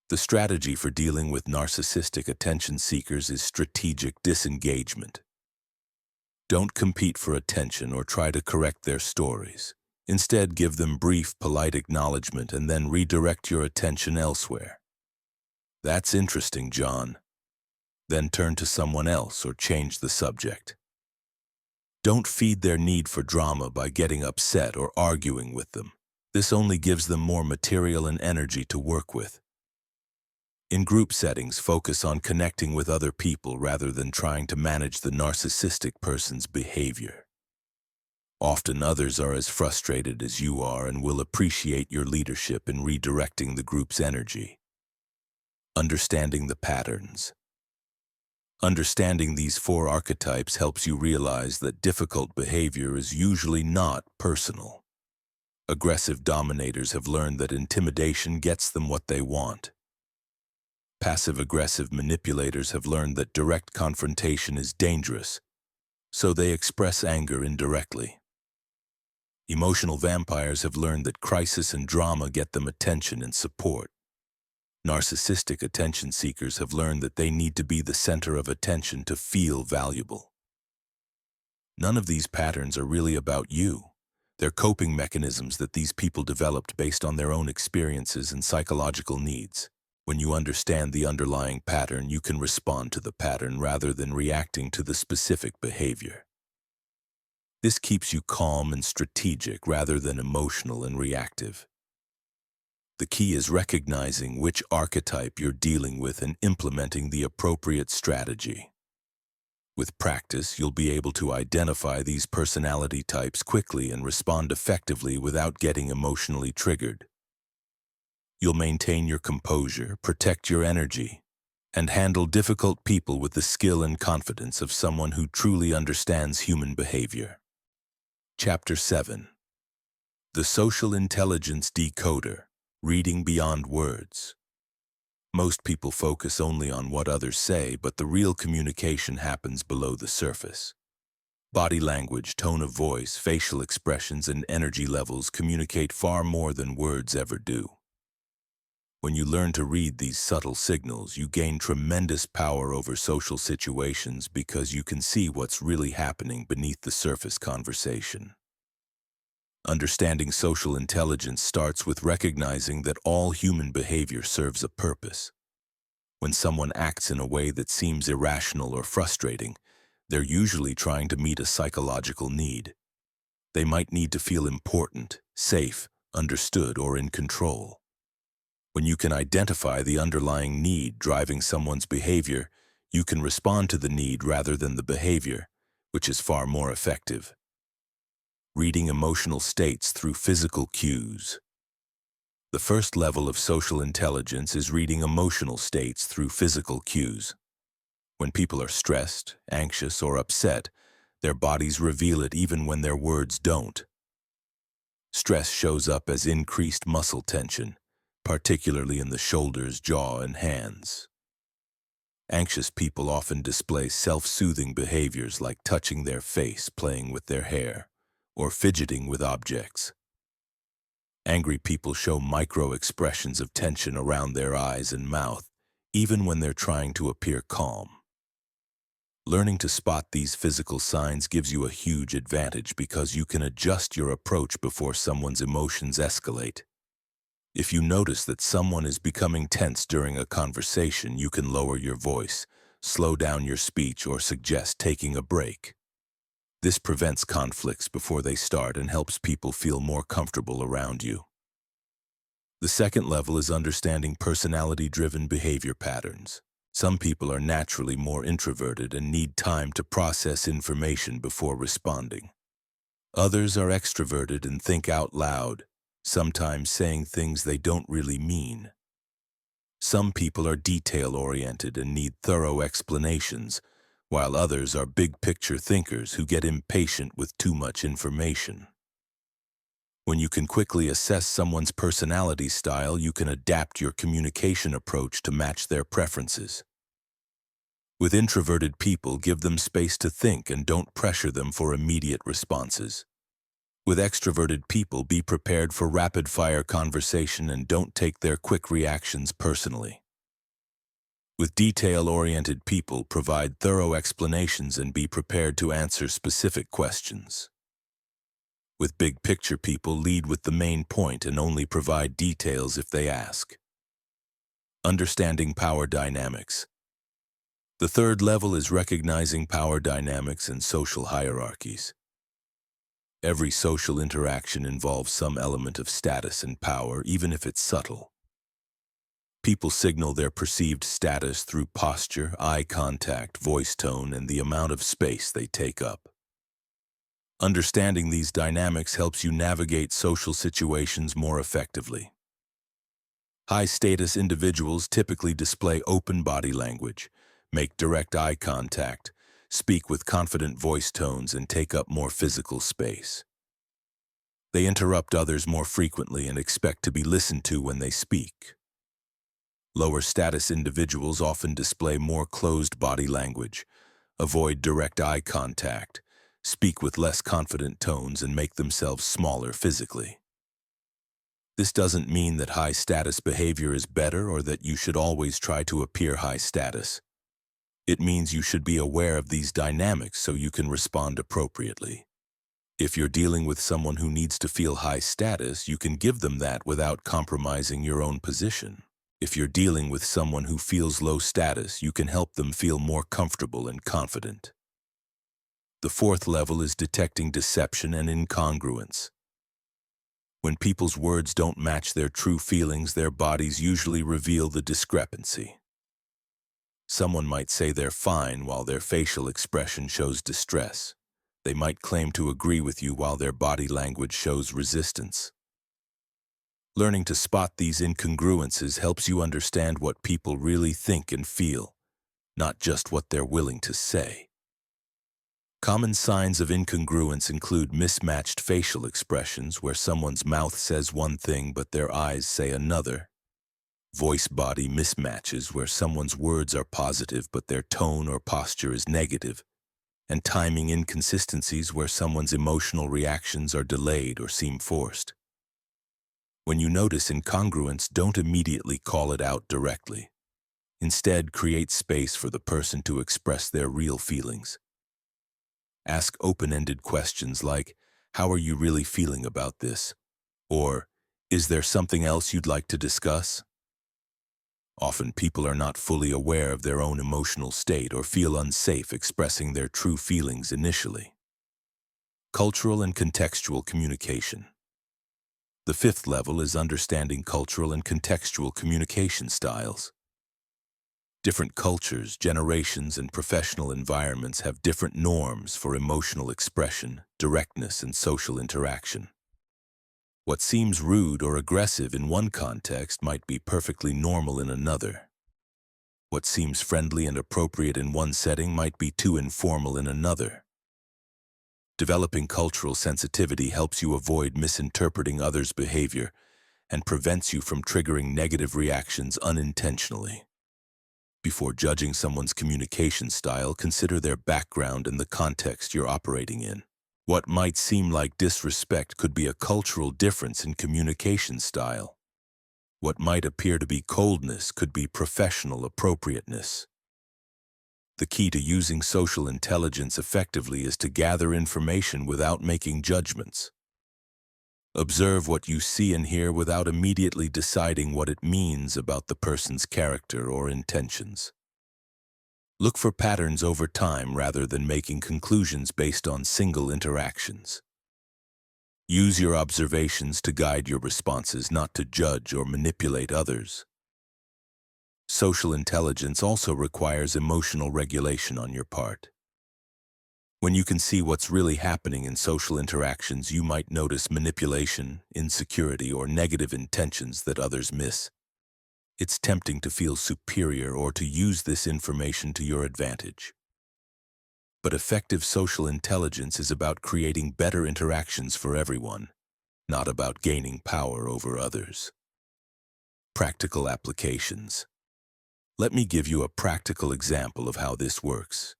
[SPEAKER 1] The strategy for dealing with narcissistic attention seekers is strategic disengagement. Don't compete for attention or try to correct their stories. Instead, give them brief, polite acknowledgement and then redirect your attention elsewhere. That's interesting, John. Then turn to someone else or change the subject. Don't feed their need for drama by getting upset or arguing with them. This only gives them more material and energy to work with. In group settings, focus on connecting with other people rather than trying to manage the narcissistic person's behavior. Often others are as frustrated as you are and will appreciate your leadership in redirecting the group's energy. Understanding the patterns. Understanding these 4 archetypes helps you realize that difficult behavior is usually not personal. Aggressive dominators have learned that intimidation gets them what they want. Passive-aggressive manipulators have learned that direct confrontation is dangerous, so they express anger indirectly. Emotional vampires have learned that crisis and drama get them attention and support. Narcissistic attention seekers have learned that they need to be the center of attention to feel valuable. None of these patterns are really about you. They're coping mechanisms that these people developed based on their own experiences and psychological needs. When you understand the underlying pattern, you can respond to the pattern rather than reacting to the specific behavior. This keeps you calm and strategic rather than emotional and reactive. The key is recognizing which archetype you're dealing with and implementing the appropriate strategy. With practice, you'll be able to identify these personality types quickly and respond effectively without getting emotionally triggered. You'll maintain your composure, protect your energy, and handle difficult people with the skill and confidence of someone who truly understands human behavior. Chapter 7. The Social Intelligence Decoder, Reading Beyond Words. Most people focus only on what others say, but the real communication happens below the surface. Body language, tone of voice, facial expressions, and energy levels communicate far more than words ever do. When you learn to read these subtle signals, you gain tremendous power over social situations because you can see what's really happening beneath the surface conversation. Understanding social intelligence starts with recognizing that all human behavior serves a purpose. When someone acts in a way that seems irrational or frustrating, They're usually trying to meet a psychological need. They might need to feel important, safe, understood, or in control. When you can identify the underlying need driving someone's behavior, you can respond to the need rather than the behavior, which is far more effective. Reading emotional states through physical cues. The first level of social intelligence is reading emotional states through physical cues. When people are stressed, anxious, or upset, their bodies reveal it even when their words don't. Stress shows up as increased muscle tension, particularly in the shoulders, jaw, and hands. Anxious people often display self-soothing behaviors like touching their face, playing with their hair, or fidgeting with objects. Angry people show micro-expressions of tension around their eyes and mouth, even when they're trying to appear calm. Learning to spot these physical signs gives you a huge advantage because you can adjust your approach before someone's emotions escalate. If you notice that someone is becoming tense during a conversation, you can lower your voice, slow down your speech, or suggest taking a break. This prevents conflicts before they start and helps people feel more comfortable around you. The second level is understanding personality-driven behavior patterns. Some people are naturally more introverted and need time to process information before responding. Others are extroverted and think out loud, sometimes saying things they don't really mean. Some people are detail-oriented and need thorough explanations, while others are big-picture thinkers who get impatient with too much information. When you can quickly assess someone's personality style, you can adapt your communication approach to match their preferences. With introverted people, give them space to think and don't pressure them for immediate responses. With extroverted people, be prepared for rapid-fire conversation and don't take their quick reactions personally. With detail-oriented people, provide thorough explanations and be prepared to answer specific questions. With big-picture people, lead with the main point and only provide details if they ask. Understanding power dynamics. The third level is recognizing power dynamics and social hierarchies. Every social interaction involves some element of status and power, even if it's subtle. People signal their perceived status through posture, eye contact, voice tone, and the amount of space they take up. Understanding these dynamics helps you navigate social situations more effectively. High-status individuals typically display open body language, make direct eye contact, speak with confident voice tones, and take up more physical space. They interrupt others more frequently and expect to be listened to when they speak. Lower-status individuals often display more closed body language, avoid direct eye contact, speak with less confident tones, and make themselves smaller physically. This doesn't mean that high-status behavior is better or that you should always try to appear high status. It means you should be aware of these dynamics so you can respond appropriately. If you're dealing with someone who needs to feel high status, you can give them that without compromising your own position. If you're dealing with someone who feels low status, you can help them feel more comfortable and confident. The fourth level is detecting deception and incongruence. When people's words don't match their true feelings, their bodies usually reveal the discrepancy. Someone might say they're fine while their facial expression shows distress. They might claim to agree with you while their body language shows resistance. Learning to spot these incongruences helps you understand what people really think and feel, not just what they're willing to say. Common signs of incongruence include mismatched facial expressions where someone's mouth says one thing but their eyes say another, voice-body mismatches where someone's words are positive but their tone or posture is negative, and timing inconsistencies where someone's emotional reactions are delayed or seem forced. When you notice incongruence, don't immediately call it out directly. Instead, create space for the person to express their real feelings. Ask open-ended questions like, "How are you really feeling about this?" Or, "Is there something else you'd like to discuss?" Often people are not fully aware of their own emotional state or feel unsafe expressing their true feelings initially. Cultural and contextual communication. The fifth level is understanding cultural and contextual communication styles. Different cultures, generations, and professional environments have different norms for emotional expression, directness, and social interaction. What seems rude or aggressive in one context might be perfectly normal in another. What seems friendly and appropriate in one setting might be too informal in another. Developing cultural sensitivity helps you avoid misinterpreting others' behavior and prevents you from triggering negative reactions unintentionally. Before judging someone's communication style, consider their background and the context you're operating in. What might seem like disrespect could be a cultural difference in communication style. What might appear to be coldness could be professional appropriateness. The key to using social intelligence effectively is to gather information without making judgments. Observe what you see and hear without immediately deciding what it means about the person's character or intentions. Look for patterns over time rather than making conclusions based on single interactions. Use your observations to guide your responses, not to judge or manipulate others. Social intelligence also requires emotional regulation on your part. When you can see what's really happening in social interactions, you might notice manipulation, insecurity, or negative intentions that others miss. It's tempting to feel superior or to use this information to your advantage. But effective social intelligence is about creating better interactions for everyone, not about gaining power over others. Practical applications. Let me give you a practical example of how this works.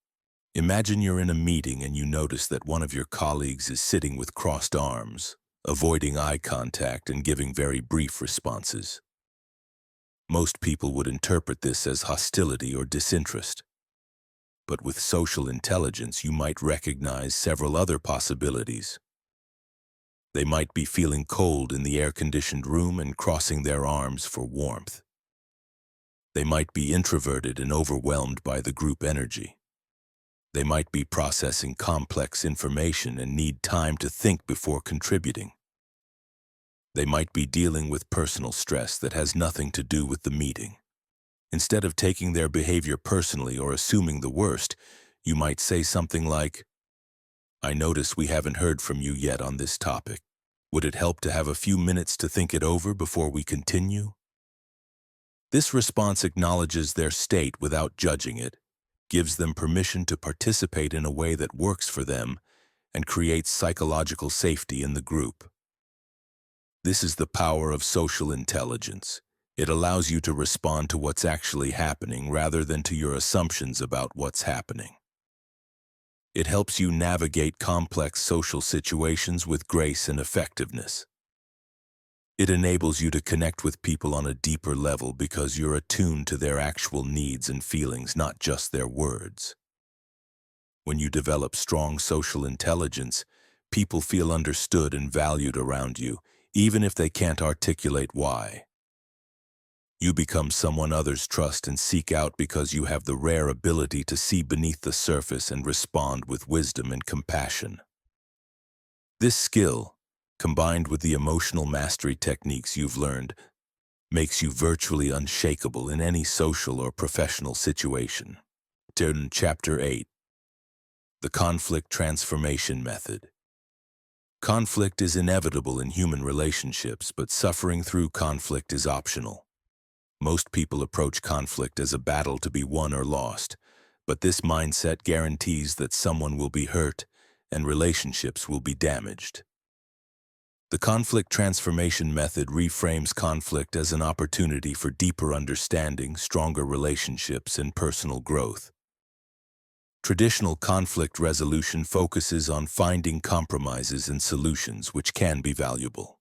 [SPEAKER 1] Imagine you're in a meeting and you notice that one of your colleagues is sitting with crossed arms, avoiding eye contact and giving very brief responses. Most people would interpret this as hostility or disinterest. But with social intelligence, you might recognize several other possibilities. They might be feeling cold in the air-conditioned room and crossing their arms for warmth. They might be introverted and overwhelmed by the group energy. They might be processing complex information and need time to think before contributing. They might be dealing with personal stress that has nothing to do with the meeting. Instead of taking their behavior personally or assuming the worst, you might say something like, "I notice we haven't heard from you yet on this topic. Would it help to have a few minutes to think it over before we continue?" This response acknowledges their state without judging it, gives them permission to participate in a way that works for them, and creates psychological safety in the group. This is the power of social intelligence. It allows you to respond to what's actually happening rather than to your assumptions about what's happening. It helps you navigate complex social situations with grace and effectiveness. It enables you to connect with people on a deeper level because you're attuned to their actual needs and feelings, not just their words. When you develop strong social intelligence, people feel understood and valued around you, even if they can't articulate why. You become someone others trust and seek out because you have the rare ability to see beneath the surface and respond with wisdom and compassion. This skill, combined with the emotional mastery techniques you've learned, makes you virtually unshakable in any social or professional situation. In Chapter 8, the Conflict Transformation Method. Conflict is inevitable in human relationships, but suffering through conflict is optional. Most people approach conflict as a battle to be won or lost, but this mindset guarantees that someone will be hurt and relationships will be damaged. The conflict transformation method reframes conflict as an opportunity for deeper understanding, stronger relationships, and personal growth. Traditional conflict resolution focuses on finding compromises and solutions, which can be valuable.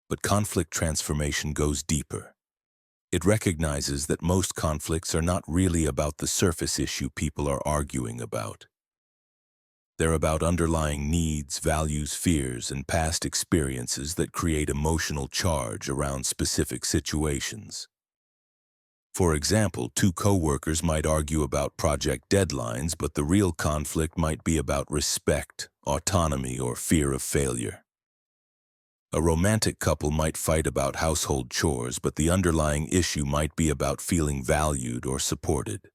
[SPEAKER 1] But conflict transformation goes deeper. It recognizes that most conflicts are not really about the surface issue people are arguing about. They're about underlying needs, values, fears, and past experiences that create emotional charge around specific situations. For example, two coworkers might argue about project deadlines, but the real conflict might be about respect, autonomy, or fear of failure. A romantic couple might fight about household chores, but the underlying issue might be about feeling valued or supported.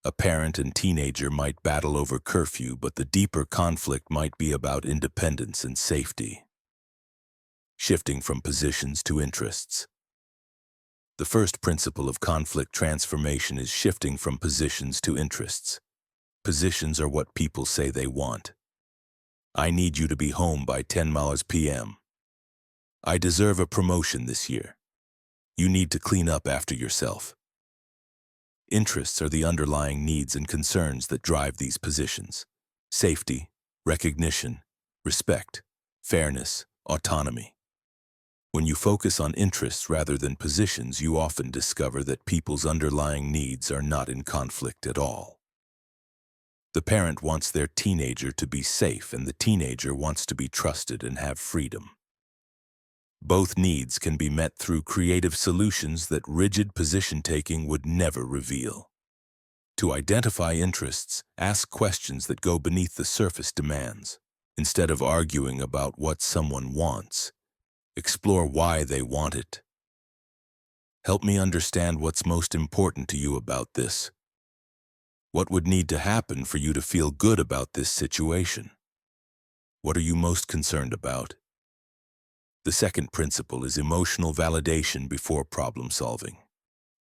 [SPEAKER 1] A parent and teenager might battle over curfew, but the deeper conflict might be about independence and safety. Shifting from positions to interests. The first principle of conflict transformation is shifting from positions to interests. Positions are what people say they want. I need you to be home by 10 p.m. I deserve a promotion this year. You need to clean up after yourself. Interests are the underlying needs and concerns that drive these positions. Safety, recognition, respect, fairness, autonomy. When you focus on interests rather than positions, you often discover that people's underlying needs are not in conflict at all. The parent wants their teenager to be safe, and the teenager wants to be trusted and have freedom. Both needs can be met through creative solutions that rigid position-taking would never reveal. To identify interests, ask questions that go beneath the surface demands. Instead of arguing about what someone wants, explore why they want it. Help me understand what's most important to you about this. What would need to happen for you to feel good about this situation? What are you most concerned about? The second principle is emotional validation before problem solving.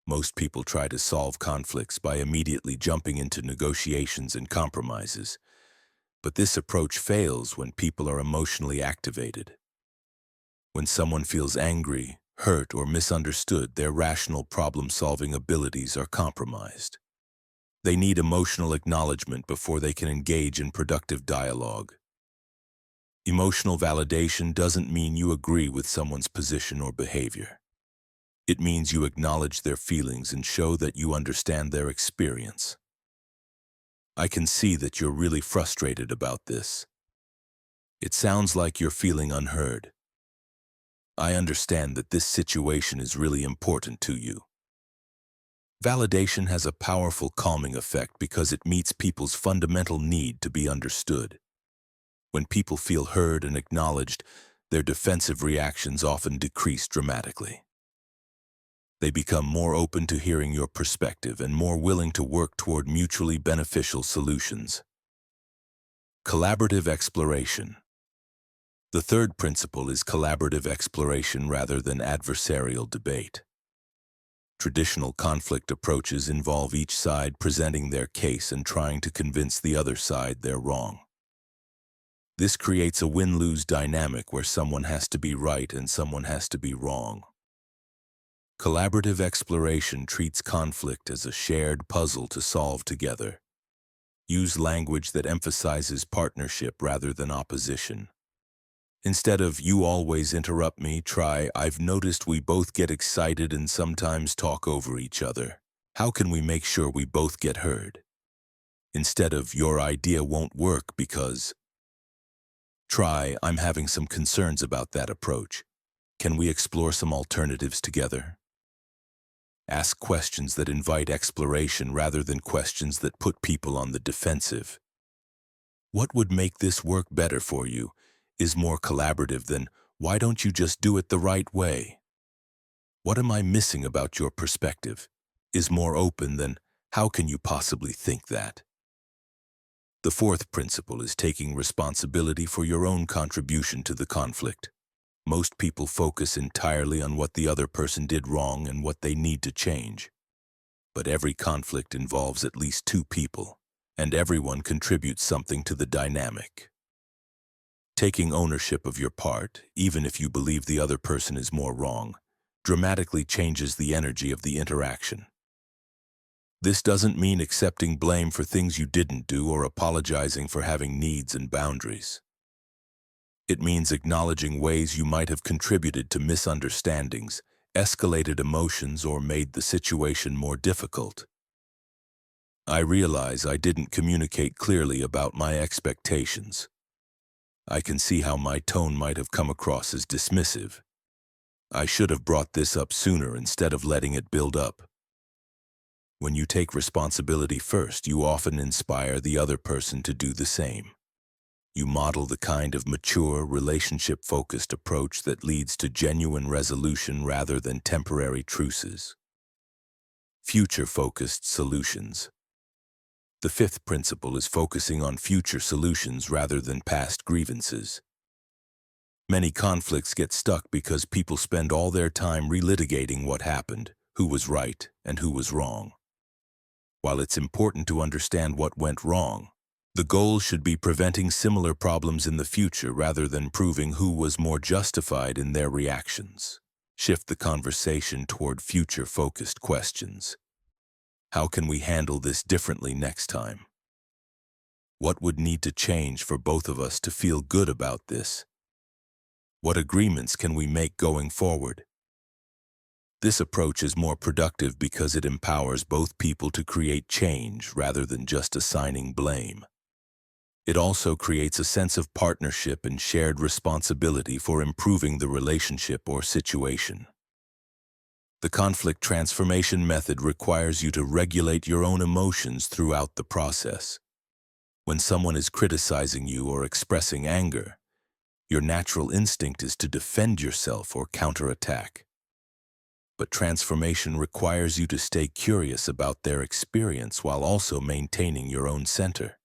[SPEAKER 1] Most people try to solve conflicts by immediately jumping into negotiations and compromises, but this approach fails when people are emotionally activated. When someone feels angry, hurt, or misunderstood, their rational problem-solving abilities are compromised. They need emotional acknowledgement before they can engage in productive dialogue. Emotional validation doesn't mean you agree with someone's position or behavior. It means you acknowledge their feelings and show that you understand their experience. I can see that you're really frustrated about this. It sounds like you're feeling unheard. I understand that this situation is really important to you. Validation has a powerful calming effect because it meets people's fundamental need to be understood. When people feel heard and acknowledged, their defensive reactions often decrease dramatically. They become more open to hearing your perspective and more willing to work toward mutually beneficial solutions. Collaborative exploration. The third principle is collaborative exploration rather than adversarial debate. Traditional conflict approaches involve each side presenting their case and trying to convince the other side they're wrong. This creates a win-lose dynamic where someone has to be right and someone has to be wrong. Collaborative exploration treats conflict as a shared puzzle to solve together. Use language that emphasizes partnership rather than opposition. Instead of "you always interrupt me," try "I've noticed we both get excited and sometimes talk over each other. How can we make sure we both get heard?" Instead of "your idea won't work because," try "I'm having some concerns about that approach. Can we explore some alternatives together?" Ask questions that invite exploration rather than questions that put people on the defensive. "What would make this work better for you?" is more collaborative than "why don't you just do it the right way?" "What am I missing about your perspective?" is more open than "how can you possibly think that?" The fourth principle is taking responsibility for your own contribution to the conflict. Most people focus entirely on what the other person did wrong and what they need to change. But every conflict involves at least two people, and everyone contributes something to the dynamic. Taking ownership of your part, even if you believe the other person is more wrong, dramatically changes the energy of the interaction. This doesn't mean accepting blame for things you didn't do or apologizing for having needs and boundaries. It means acknowledging ways you might have contributed to misunderstandings, escalated emotions, or made the situation more difficult. "I realize I didn't communicate clearly about my expectations. I can see how my tone might have come across as dismissive. I should have brought this up sooner instead of letting it build up. When you take responsibility first, you often inspire the other person to do the same. You model the kind of mature, relationship-focused approach that leads to genuine resolution rather than temporary truces. Future-focused solutions. The fifth principle is focusing on future solutions rather than past grievances. Many conflicts get stuck because people spend all their time relitigating what happened, who was right, and who was wrong. While it's important to understand what went wrong, the goal should be preventing similar problems in the future rather than proving who was more justified in their reactions. Shift the conversation toward future-focused questions. How can we handle this differently next time? What would need to change for both of us to feel good about this? What agreements can we make going forward? This approach is more productive because it empowers both people to create change rather than just assigning blame. It also creates a sense of partnership and shared responsibility for improving the relationship or situation. The conflict transformation method requires you to regulate your own emotions throughout the process. When someone is criticizing you or expressing anger, your natural instinct is to defend yourself or counterattack. But transformation requires you to stay curious about their experience while also maintaining your own center.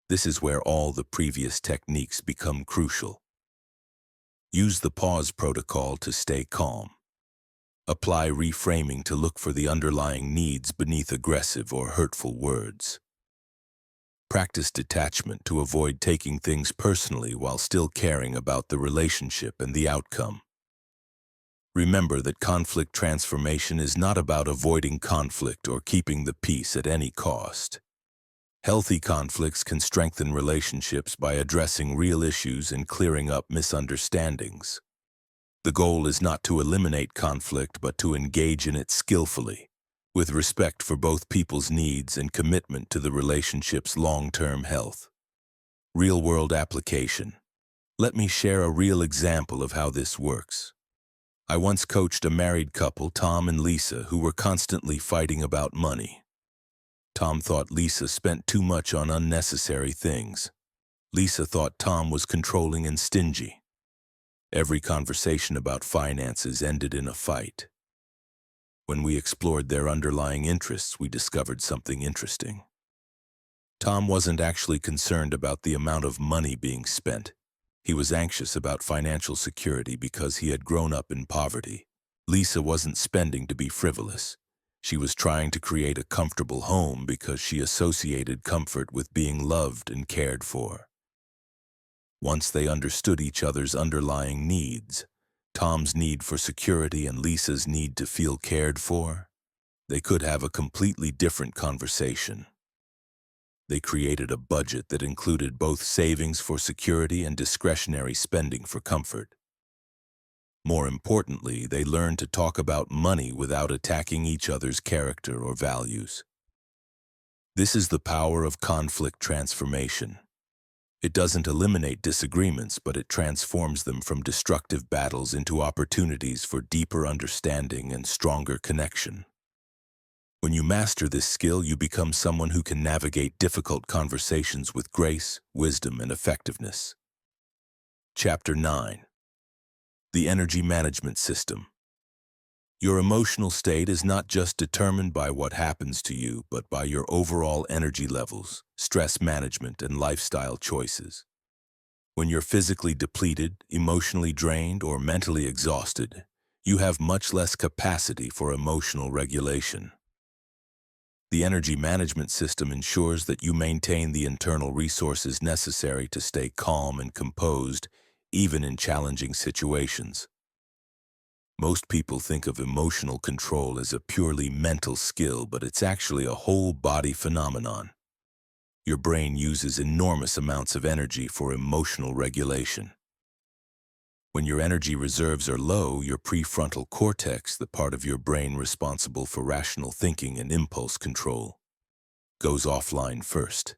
[SPEAKER 1] This is where all the previous techniques become crucial. Use the pause protocol to stay calm. Apply reframing to look for the underlying needs beneath aggressive or hurtful words. Practice detachment to avoid taking things personally while still caring about the relationship and the outcome. Remember that conflict transformation is not about avoiding conflict or keeping the peace at any cost. Healthy conflicts can strengthen relationships by addressing real issues and clearing up misunderstandings. The goal is not to eliminate conflict, but to engage in it skillfully, with respect for both people's needs and commitment to the relationship's long-term health. Real-world application. Let me share a real example of how this works. I once coached a married couple, Tom and Lisa, who were constantly fighting about money. Tom thought Lisa spent too much on unnecessary things. Lisa thought Tom was controlling and stingy. Every conversation about finances ended in a fight. When we explored their underlying interests, we discovered something interesting. Tom wasn't actually concerned about the amount of money being spent. He was anxious about financial security because he had grown up in poverty. Lisa wasn't spending to be frivolous. She was trying to create a comfortable home because she associated comfort with being loved and cared for. Once they understood each other's underlying needs, Tom's need for security and Lisa's need to feel cared for, they could have a completely different conversation. They created a budget that included both savings for security and discretionary spending for comfort. More importantly, they learned to talk about money without attacking each other's character or values. This is the power of conflict transformation. It doesn't eliminate disagreements, but it transforms them from destructive battles into opportunities for deeper understanding and stronger connection. When you master this skill, you become someone who can navigate difficult conversations with grace, wisdom, and effectiveness. Chapter 9. The Energy Management System. Your emotional state is not just determined by what happens to you, but by your overall energy levels, stress management, and lifestyle choices. When you're physically depleted, emotionally drained, or mentally exhausted, you have much less capacity for emotional regulation. The energy management system ensures that you maintain the internal resources necessary to stay calm and composed, even in challenging situations. Most people think of emotional control as a purely mental skill, but it's actually a whole-body phenomenon. Your brain uses enormous amounts of energy for emotional regulation. When your energy reserves are low, your prefrontal cortex, the part of your brain responsible for rational thinking and impulse control, goes offline first.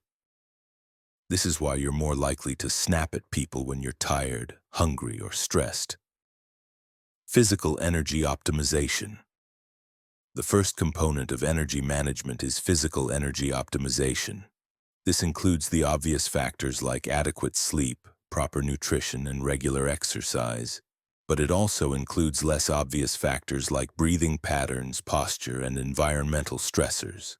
[SPEAKER 1] This is why you're more likely to snap at people when you're tired, hungry, or stressed. Physical energy optimization. The first component of energy management is physical energy optimization. This includes the obvious factors like adequate sleep, proper nutrition, and regular exercise, but it also includes less obvious factors like breathing patterns, posture, and environmental stressors.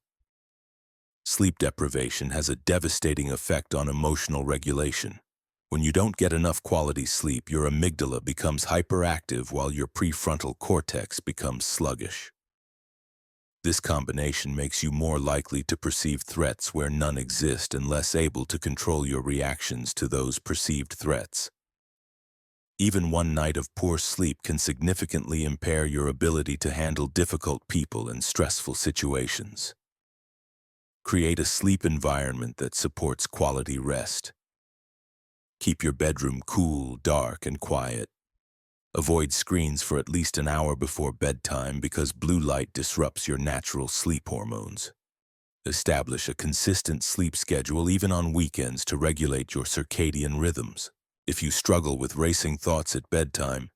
[SPEAKER 1] Sleep deprivation has a devastating effect on emotional regulation. When you don't get enough quality sleep, your amygdala becomes hyperactive while your prefrontal cortex becomes sluggish. This combination makes you more likely to perceive threats where none exist and less able to control your reactions to those perceived threats. Even one night of poor sleep can significantly impair your ability to handle difficult people and stressful situations. Create a sleep environment that supports quality rest. Keep your bedroom cool, dark, and quiet. Avoid screens for at least an hour before bedtime because blue light disrupts your natural sleep hormones. Establish a consistent sleep schedule even on weekends to regulate your circadian rhythms. If you struggle with racing thoughts at bedtime,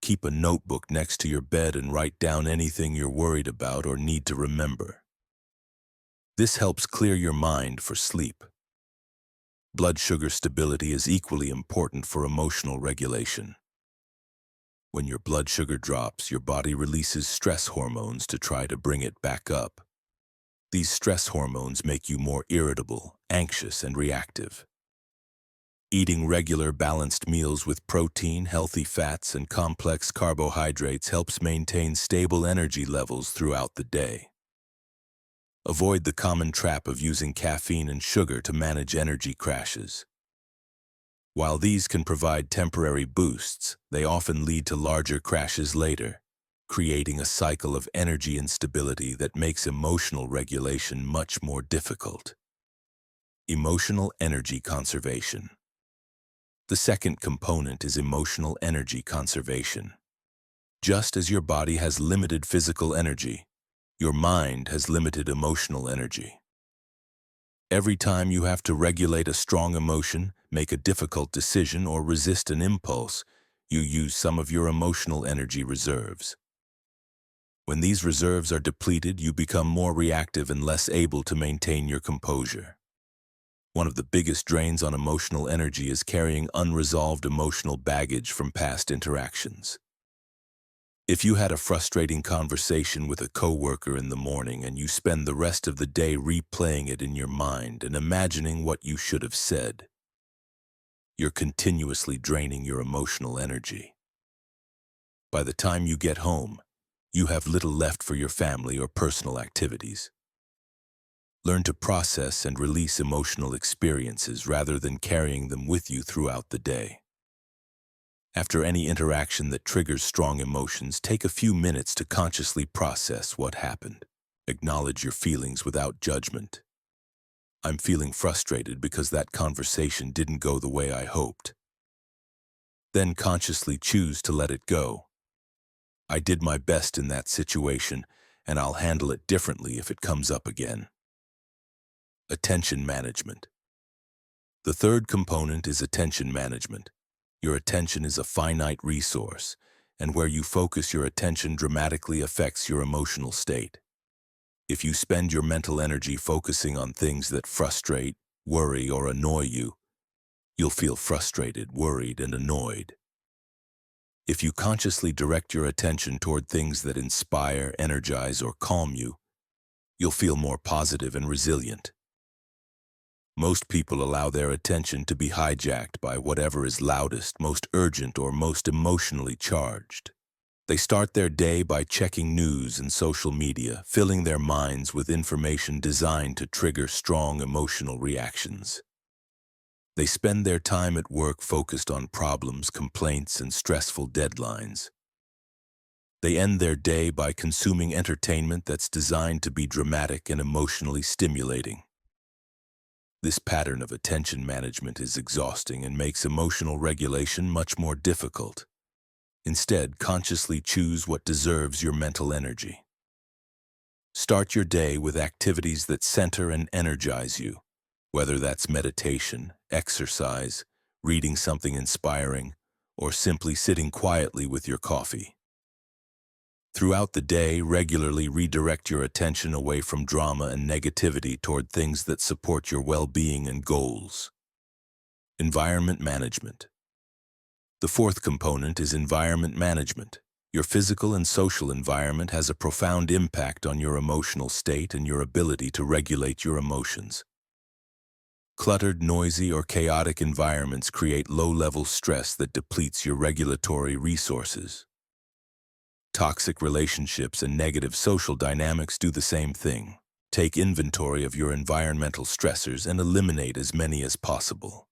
[SPEAKER 1] keep a notebook next to your bed and write down anything you're worried about or need to remember. This helps clear your mind for sleep. Blood sugar stability is equally important for emotional regulation. When your blood sugar drops, your body releases stress hormones to try to bring it back up. These stress hormones make you more irritable, anxious, and reactive. Eating regular, balanced meals with protein, healthy fats, and complex carbohydrates helps maintain stable energy levels throughout the day. Avoid the common trap of using caffeine and sugar to manage energy crashes. While these can provide temporary boosts, they often lead to larger crashes later, creating a cycle of energy instability that makes emotional regulation much more difficult. Emotional energy conservation. The second component is emotional energy conservation. Just as your body has limited physical energy, your mind has limited emotional energy. Every time you have to regulate a strong emotion, make a difficult decision, or resist an impulse, you use some of your emotional energy reserves. When these reserves are depleted, you become more reactive and less able to maintain your composure. One of the biggest drains on emotional energy is carrying unresolved emotional baggage from past interactions. If you had a frustrating conversation with a coworker in the morning and you spend the rest of the day replaying it in your mind and imagining what you should have said, you're continuously draining your emotional energy. By the time you get home, you have little left for your family or personal activities. Learn to process and release emotional experiences rather than carrying them with you throughout the day. After any interaction that triggers strong emotions, take a few minutes to consciously process what happened. Acknowledge your feelings without judgment. I'm feeling frustrated because that conversation didn't go the way I hoped. Then consciously choose to let it go. I did my best in that situation, and I'll handle it differently if it comes up again. Attention management. The third component is attention management. Your attention is a finite resource, and where you focus your attention dramatically affects your emotional state. If you spend your mental energy focusing on things that frustrate, worry, or annoy you, you'll feel frustrated, worried, and annoyed. If you consciously direct your attention toward things that inspire, energize, or calm you, you'll feel more positive and resilient. Most people allow their attention to be hijacked by whatever is loudest, most urgent, or most emotionally charged. They start their day by checking news and social media, filling their minds with information designed to trigger strong emotional reactions. They spend their time at work focused on problems, complaints, and stressful deadlines. They end their day by consuming entertainment that's designed to be dramatic and emotionally stimulating. This pattern of attention management is exhausting and makes emotional regulation much more difficult. Instead, consciously choose what deserves your mental energy. Start your day with activities that center and energize you, whether that's meditation, exercise, reading something inspiring, or simply sitting quietly with your coffee. Throughout the day, regularly redirect your attention away from drama and negativity toward things that support your well-being and goals. Environment management. The fourth component is environment management. Your physical and social environment has a profound impact on your emotional state and your ability to regulate your emotions. Cluttered, noisy, or chaotic environments create low-level stress that depletes your regulatory resources. Toxic relationships and negative social dynamics do the same thing. Take inventory of your environmental stressors and eliminate as many as possible.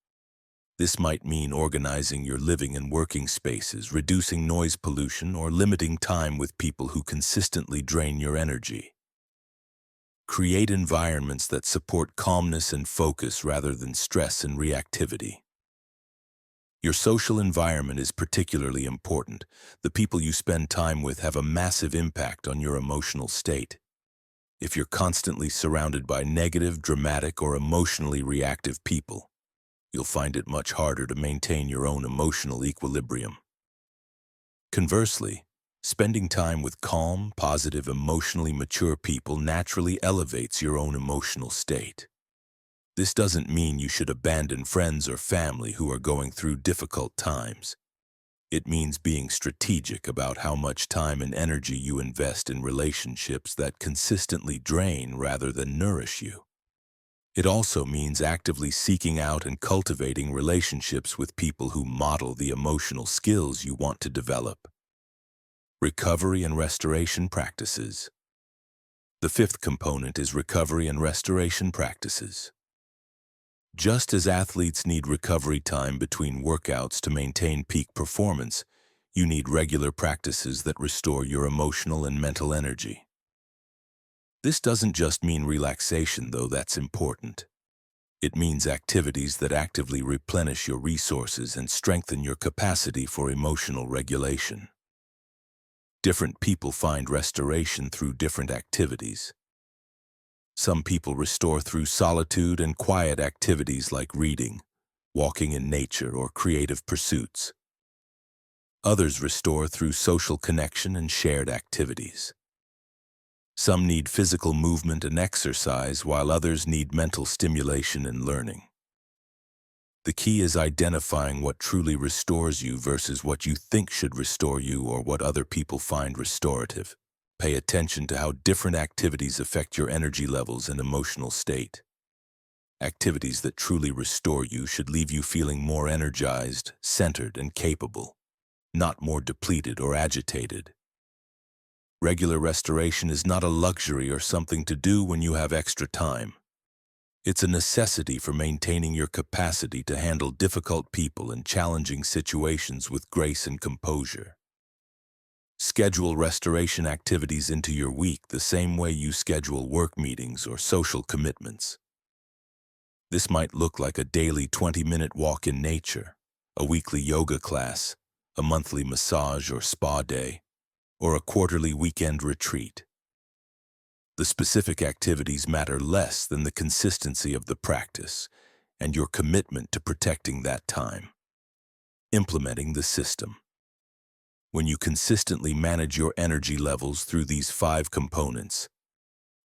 [SPEAKER 1] This might mean organizing your living and working spaces, reducing noise pollution, or limiting time with people who consistently drain your energy. Create environments that support calmness and focus rather than stress and reactivity. Your social environment is particularly important. The people you spend time with have a massive impact on your emotional state. If you're constantly surrounded by negative, dramatic, or emotionally reactive people, you'll find it much harder to maintain your own emotional equilibrium. Conversely, spending time with calm, positive, emotionally mature people naturally elevates your own emotional state. This doesn't mean you should abandon friends or family who are going through difficult times. It means being strategic about how much time and energy you invest in relationships that consistently drain rather than nourish you. It also means actively seeking out and cultivating relationships with people who model the emotional skills you want to develop. Recovery and restoration practices. The fifth component is recovery and restoration practices. Just as athletes need recovery time between workouts to maintain peak performance, you need regular practices that restore your emotional and mental energy. This doesn't just mean relaxation, though that's important. It means activities that actively replenish your resources and strengthen your capacity for emotional regulation. Different people find restoration through different activities. Some people restore through solitude and quiet activities like reading, walking in nature, or creative pursuits. Others restore through social connection and shared activities. Some need physical movement and exercise, while others need mental stimulation and learning. The key is identifying what truly restores you versus what you think should restore you or what other people find restorative. Pay attention to how different activities affect your energy levels and emotional state. Activities that truly restore you should leave you feeling more energized, centered, and capable, not more depleted or agitated. Regular restoration is not a luxury or something to do when you have extra time. It's a necessity for maintaining your capacity to handle difficult people and challenging situations with grace and composure. Schedule restoration activities into your week the same way you schedule work meetings or social commitments. This might look like a daily 20-minute walk in nature, a weekly yoga class, a monthly massage or spa day, or a quarterly weekend retreat. The specific activities matter less than the consistency of the practice and your commitment to protecting that time. Implementing the system. When you consistently manage your energy levels through these 5 components,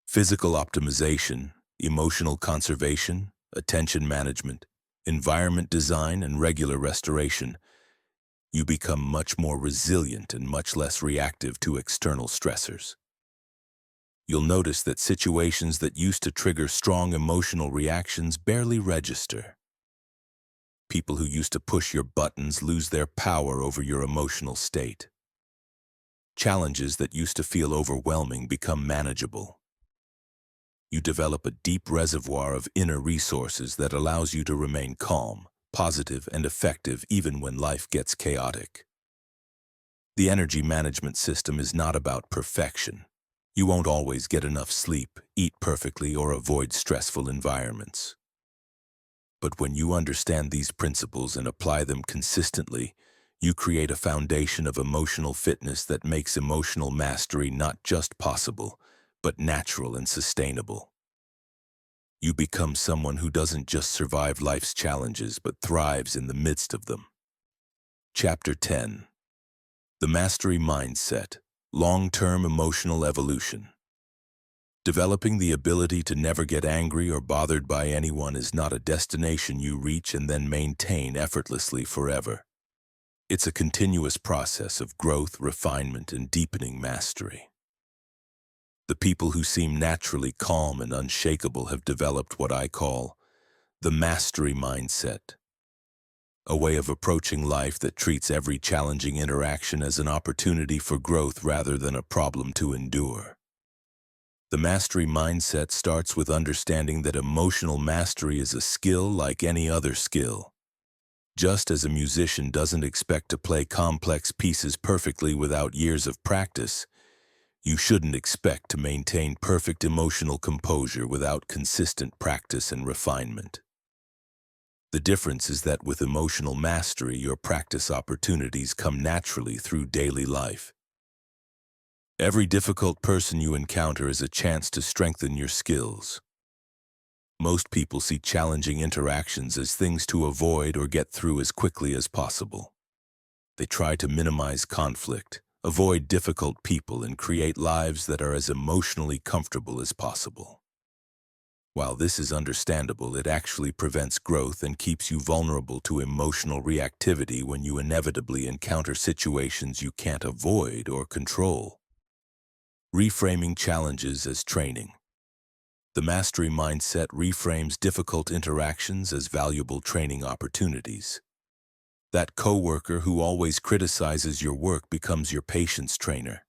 [SPEAKER 1] physical optimization, emotional conservation, attention management, environment design, and regular restoration, you become much more resilient and much less reactive to external stressors. You'll notice that situations that used to trigger strong emotional reactions barely register. People who used to push your buttons lose their power over your emotional state. Challenges that used to feel overwhelming become manageable. You develop a deep reservoir of inner resources that allows you to remain calm, positive, and effective even when life gets chaotic. The energy management system is not about perfection. You won't always get enough sleep, eat perfectly, or avoid stressful environments. But when you understand these principles and apply them consistently, you create a foundation of emotional fitness that makes emotional mastery not just possible, but natural and sustainable. You become someone who doesn't just survive life's challenges, but thrives in the midst of them. Chapter 10. The Mastery Mindset. Long-term emotional evolution. Developing the ability to never get angry or bothered by anyone is not a destination you reach and then maintain effortlessly forever. It's a continuous process of growth, refinement, and deepening mastery. The people who seem naturally calm and unshakable have developed what I call the mastery mindset, a way of approaching life that treats every challenging interaction as an opportunity for growth rather than a problem to endure. The mastery mindset starts with understanding that emotional mastery is a skill like any other skill. Just as a musician doesn't expect to play complex pieces perfectly without years of practice, you shouldn't expect to maintain perfect emotional composure without consistent practice and refinement. The difference is that with emotional mastery, your practice opportunities come naturally through daily life. Every difficult person you encounter is a chance to strengthen your skills. Most people see challenging interactions as things to avoid or get through as quickly as possible. They try to minimize conflict, avoid difficult people, and create lives that are as emotionally comfortable as possible. While this is understandable, it actually prevents growth and keeps you vulnerable to emotional reactivity when you inevitably encounter situations you can't avoid or control. Reframing challenges as training. The mastery mindset reframes difficult interactions as valuable training opportunities. That coworker who always criticizes your work becomes your patience trainer.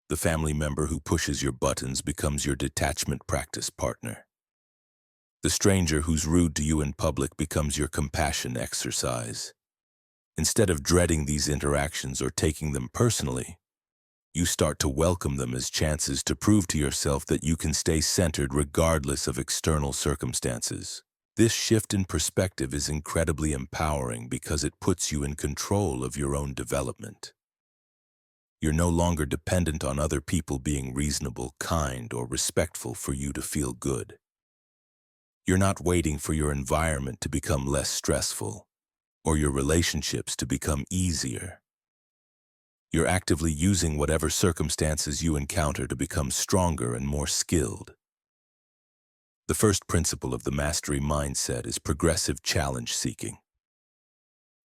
[SPEAKER 1] The family member who pushes your buttons becomes your detachment practice partner. The stranger who's rude to you in public becomes your compassion exercise. Instead of dreading these interactions or taking them personally, you start to welcome them as chances to prove to yourself that you can stay centered regardless of external circumstances. This shift in perspective is incredibly empowering because it puts you in control of your own development. You're no longer dependent on other people being reasonable, kind, or respectful for you to feel good. You're not waiting for your environment to become less stressful or your relationships to become easier. You're actively using whatever circumstances you encounter to become stronger and more skilled. The first principle of the mastery mindset is progressive challenge seeking.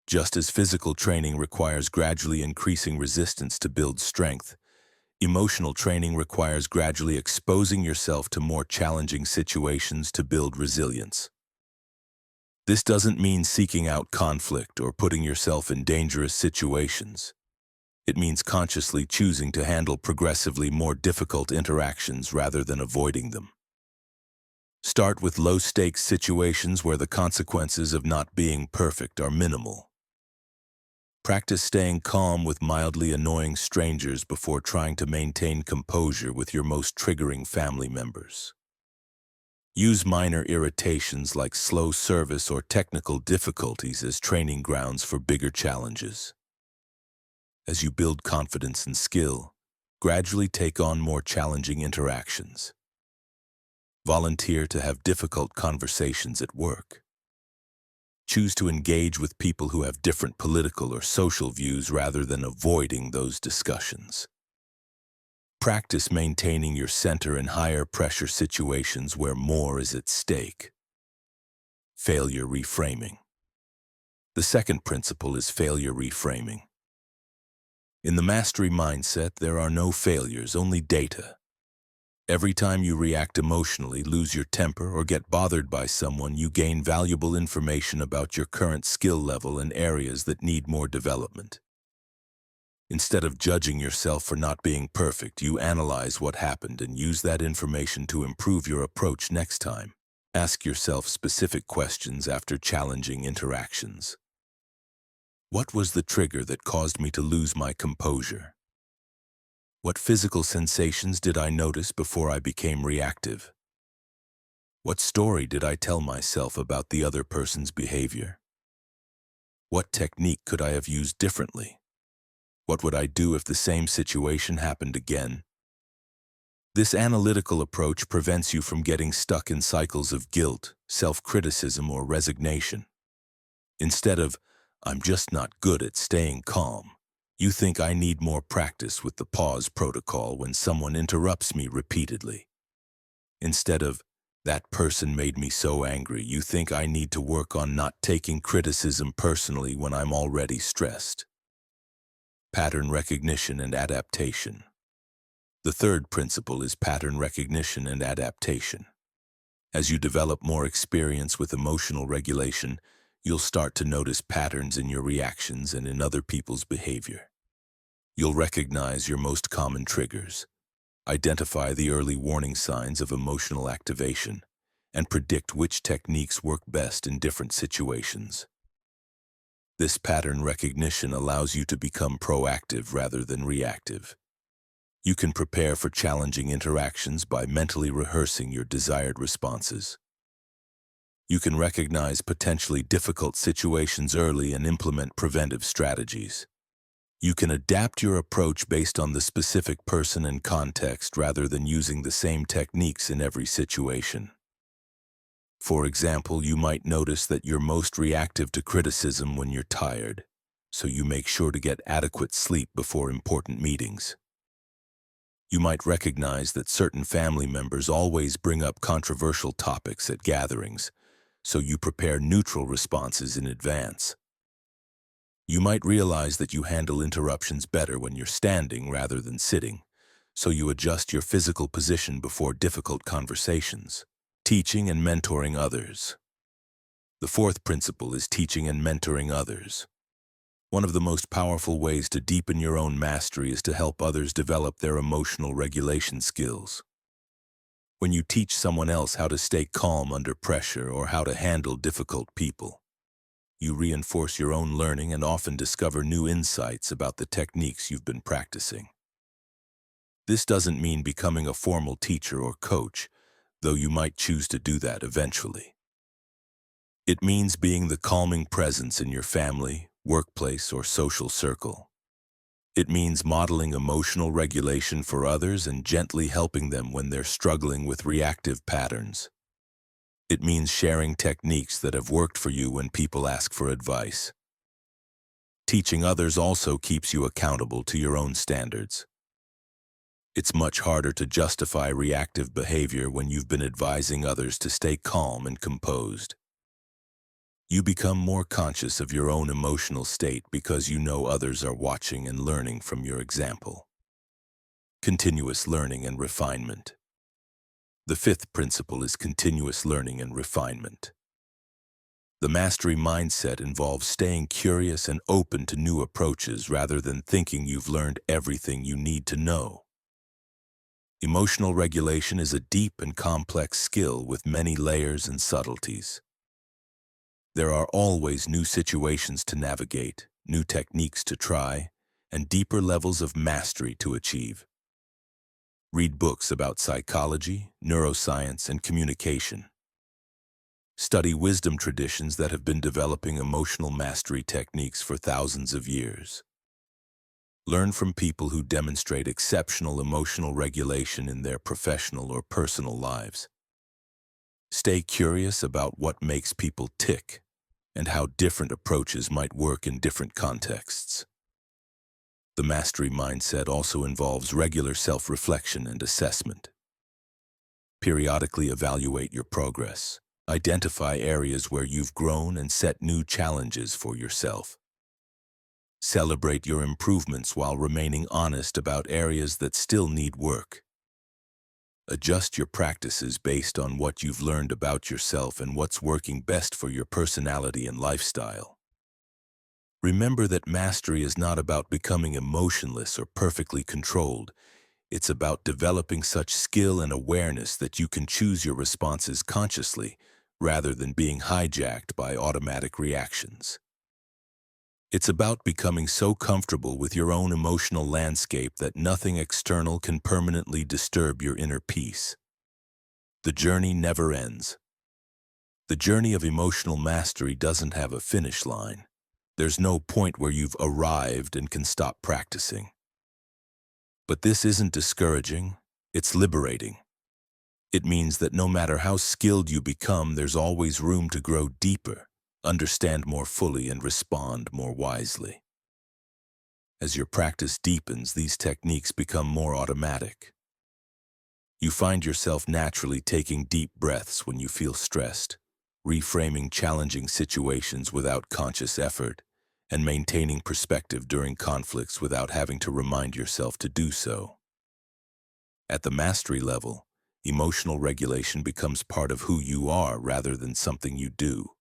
[SPEAKER 1] Just as physical training requires gradually increasing resistance to build strength, emotional training requires gradually exposing yourself to more challenging situations to build resilience. This doesn't mean seeking out conflict or putting yourself in dangerous situations. It means consciously choosing to handle progressively more difficult interactions rather than avoiding them. Start with low-stakes situations where the consequences of not being perfect are minimal. Practice staying calm with mildly annoying strangers before trying to maintain composure with your most triggering family members. Use minor irritations like slow service or technical difficulties as training grounds for bigger challenges. As you build confidence and skill, gradually take on more challenging interactions. Volunteer to have difficult conversations at work. Choose to engage with people who have different political or social views rather than avoiding those discussions. Practice maintaining your center in higher pressure situations where more is at stake. Failure reframing. The second principle is failure reframing. In the mastery mindset, there are no failures, only data. Every time you react emotionally, lose your temper, or get bothered by someone, you gain valuable information about your current skill level and areas that need more development. Instead of judging yourself for not being perfect, you analyze what happened and use that information to improve your approach next time. Ask yourself specific questions after challenging interactions. What was the trigger that caused me to lose my composure? What physical sensations did I notice before I became reactive? What story did I tell myself about the other person's behavior? What technique could I have used differently? What would I do if the same situation happened again? This analytical approach prevents you from getting stuck in cycles of guilt, self-criticism, or resignation. Instead of, "I'm just not good at staying calm," You think I need more practice with the pause protocol when someone interrupts me repeatedly. Instead of, that person made me so angry, you think I need to work on not taking criticism personally when I'm already stressed. Pattern recognition and adaptation. The third principle is pattern recognition and adaptation. As you develop more experience with emotional regulation, you'll start to notice patterns in your reactions and in other people's behavior. You'll recognize your most common triggers, identify the early warning signs of emotional activation, and predict which techniques work best in different situations. This pattern recognition allows you to become proactive rather than reactive. You can prepare for challenging interactions by mentally rehearsing your desired responses. You can recognize potentially difficult situations early and implement preventive strategies. You can adapt your approach based on the specific person and context rather than using the same techniques in every situation. For example, you might notice that you're most reactive to criticism when you're tired, so you make sure to get adequate sleep before important meetings. You might recognize that certain family members always bring up controversial topics at gatherings, so you prepare neutral responses in advance. You might realize that you handle interruptions better when you're standing rather than sitting, so you adjust your physical position before difficult conversations. Teaching and mentoring others. The fourth principle is teaching and mentoring others. One of the most powerful ways to deepen your own mastery is to help others develop their emotional regulation skills. When you teach someone else how to stay calm under pressure or how to handle difficult people, you reinforce your own learning and often discover new insights about the techniques you've been practicing. This doesn't mean becoming a formal teacher or coach, though you might choose to do that eventually. It means being the calming presence in your family, workplace, or social circle. It means modeling emotional regulation for others and gently helping them when they're struggling with reactive patterns. It means sharing techniques that have worked for you when people ask for advice. Teaching others also keeps you accountable to your own standards. It's much harder to justify reactive behavior when you've been advising others to stay calm and composed. You become more conscious of your own emotional state because you know others are watching and learning from your example. Continuous learning and refinement. The fifth principle is continuous learning and refinement. The mastery mindset involves staying curious and open to new approaches rather than thinking you've learned everything you need to know. Emotional regulation is a deep and complex skill with many layers and subtleties. There are always new situations to navigate, new techniques to try, and deeper levels of mastery to achieve. Read books about psychology, neuroscience, and communication. Study wisdom traditions that have been developing emotional mastery techniques for thousands of years. Learn from people who demonstrate exceptional emotional regulation in their professional or personal lives. Stay curious about what makes people tick and how different approaches might work in different contexts. The mastery mindset also involves regular self-reflection and assessment. Periodically evaluate your progress. Identify areas where you've grown and set new challenges for yourself. Celebrate your improvements while remaining honest about areas that still need work. Adjust your practices based on what you've learned about yourself and what's working best for your personality and lifestyle. Remember that mastery is not about becoming emotionless or perfectly controlled. It's about developing such skill and awareness that you can choose your responses consciously rather than being hijacked by automatic reactions. It's about becoming so comfortable with your own emotional landscape that nothing external can permanently disturb your inner peace. The journey never ends. The journey of emotional mastery doesn't have a finish line. There's no point where you've arrived and can stop practicing. But this isn't discouraging, it's liberating. It means that no matter how skilled you become, there's always room to grow deeper, understand more fully, and respond more wisely. As your practice deepens, these techniques become more automatic. You find yourself naturally taking deep breaths when you feel stressed, reframing challenging situations without conscious effort, and maintaining perspective during conflicts without having to remind yourself to do so. At the mastery level, emotional regulation becomes part of who you are rather than something you do.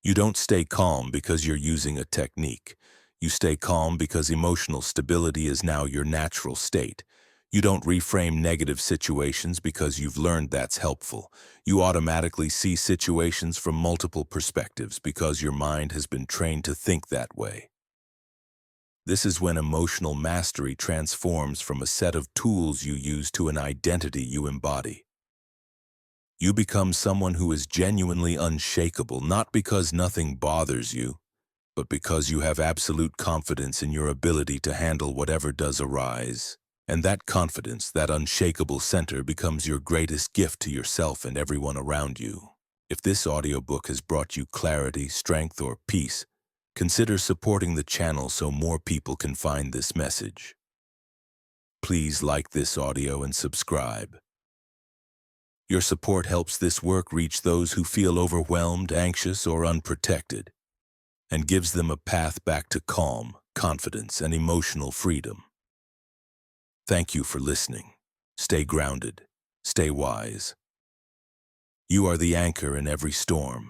[SPEAKER 1] You don't stay calm because you're using a technique. You stay calm because emotional stability is now your natural state. You don't reframe negative situations because you've learned that's helpful. You automatically see situations from multiple perspectives because your mind has been trained to think that way. This is when emotional mastery transforms from a set of tools you use to an identity you embody. You become someone who is genuinely unshakable, not because nothing bothers you, but because you have absolute confidence in your ability to handle whatever does arise. And that confidence, that unshakable center, becomes your greatest gift to yourself and everyone around you. If this audiobook has brought you clarity, strength, or peace, consider supporting the channel so more people can find this message. Please like this audio and subscribe. Your support helps this work reach those who feel overwhelmed, anxious, or unprotected, and gives them a path back to calm, confidence, and emotional freedom. Thank you for listening. Stay grounded. Stay wise. You are the anchor in every storm.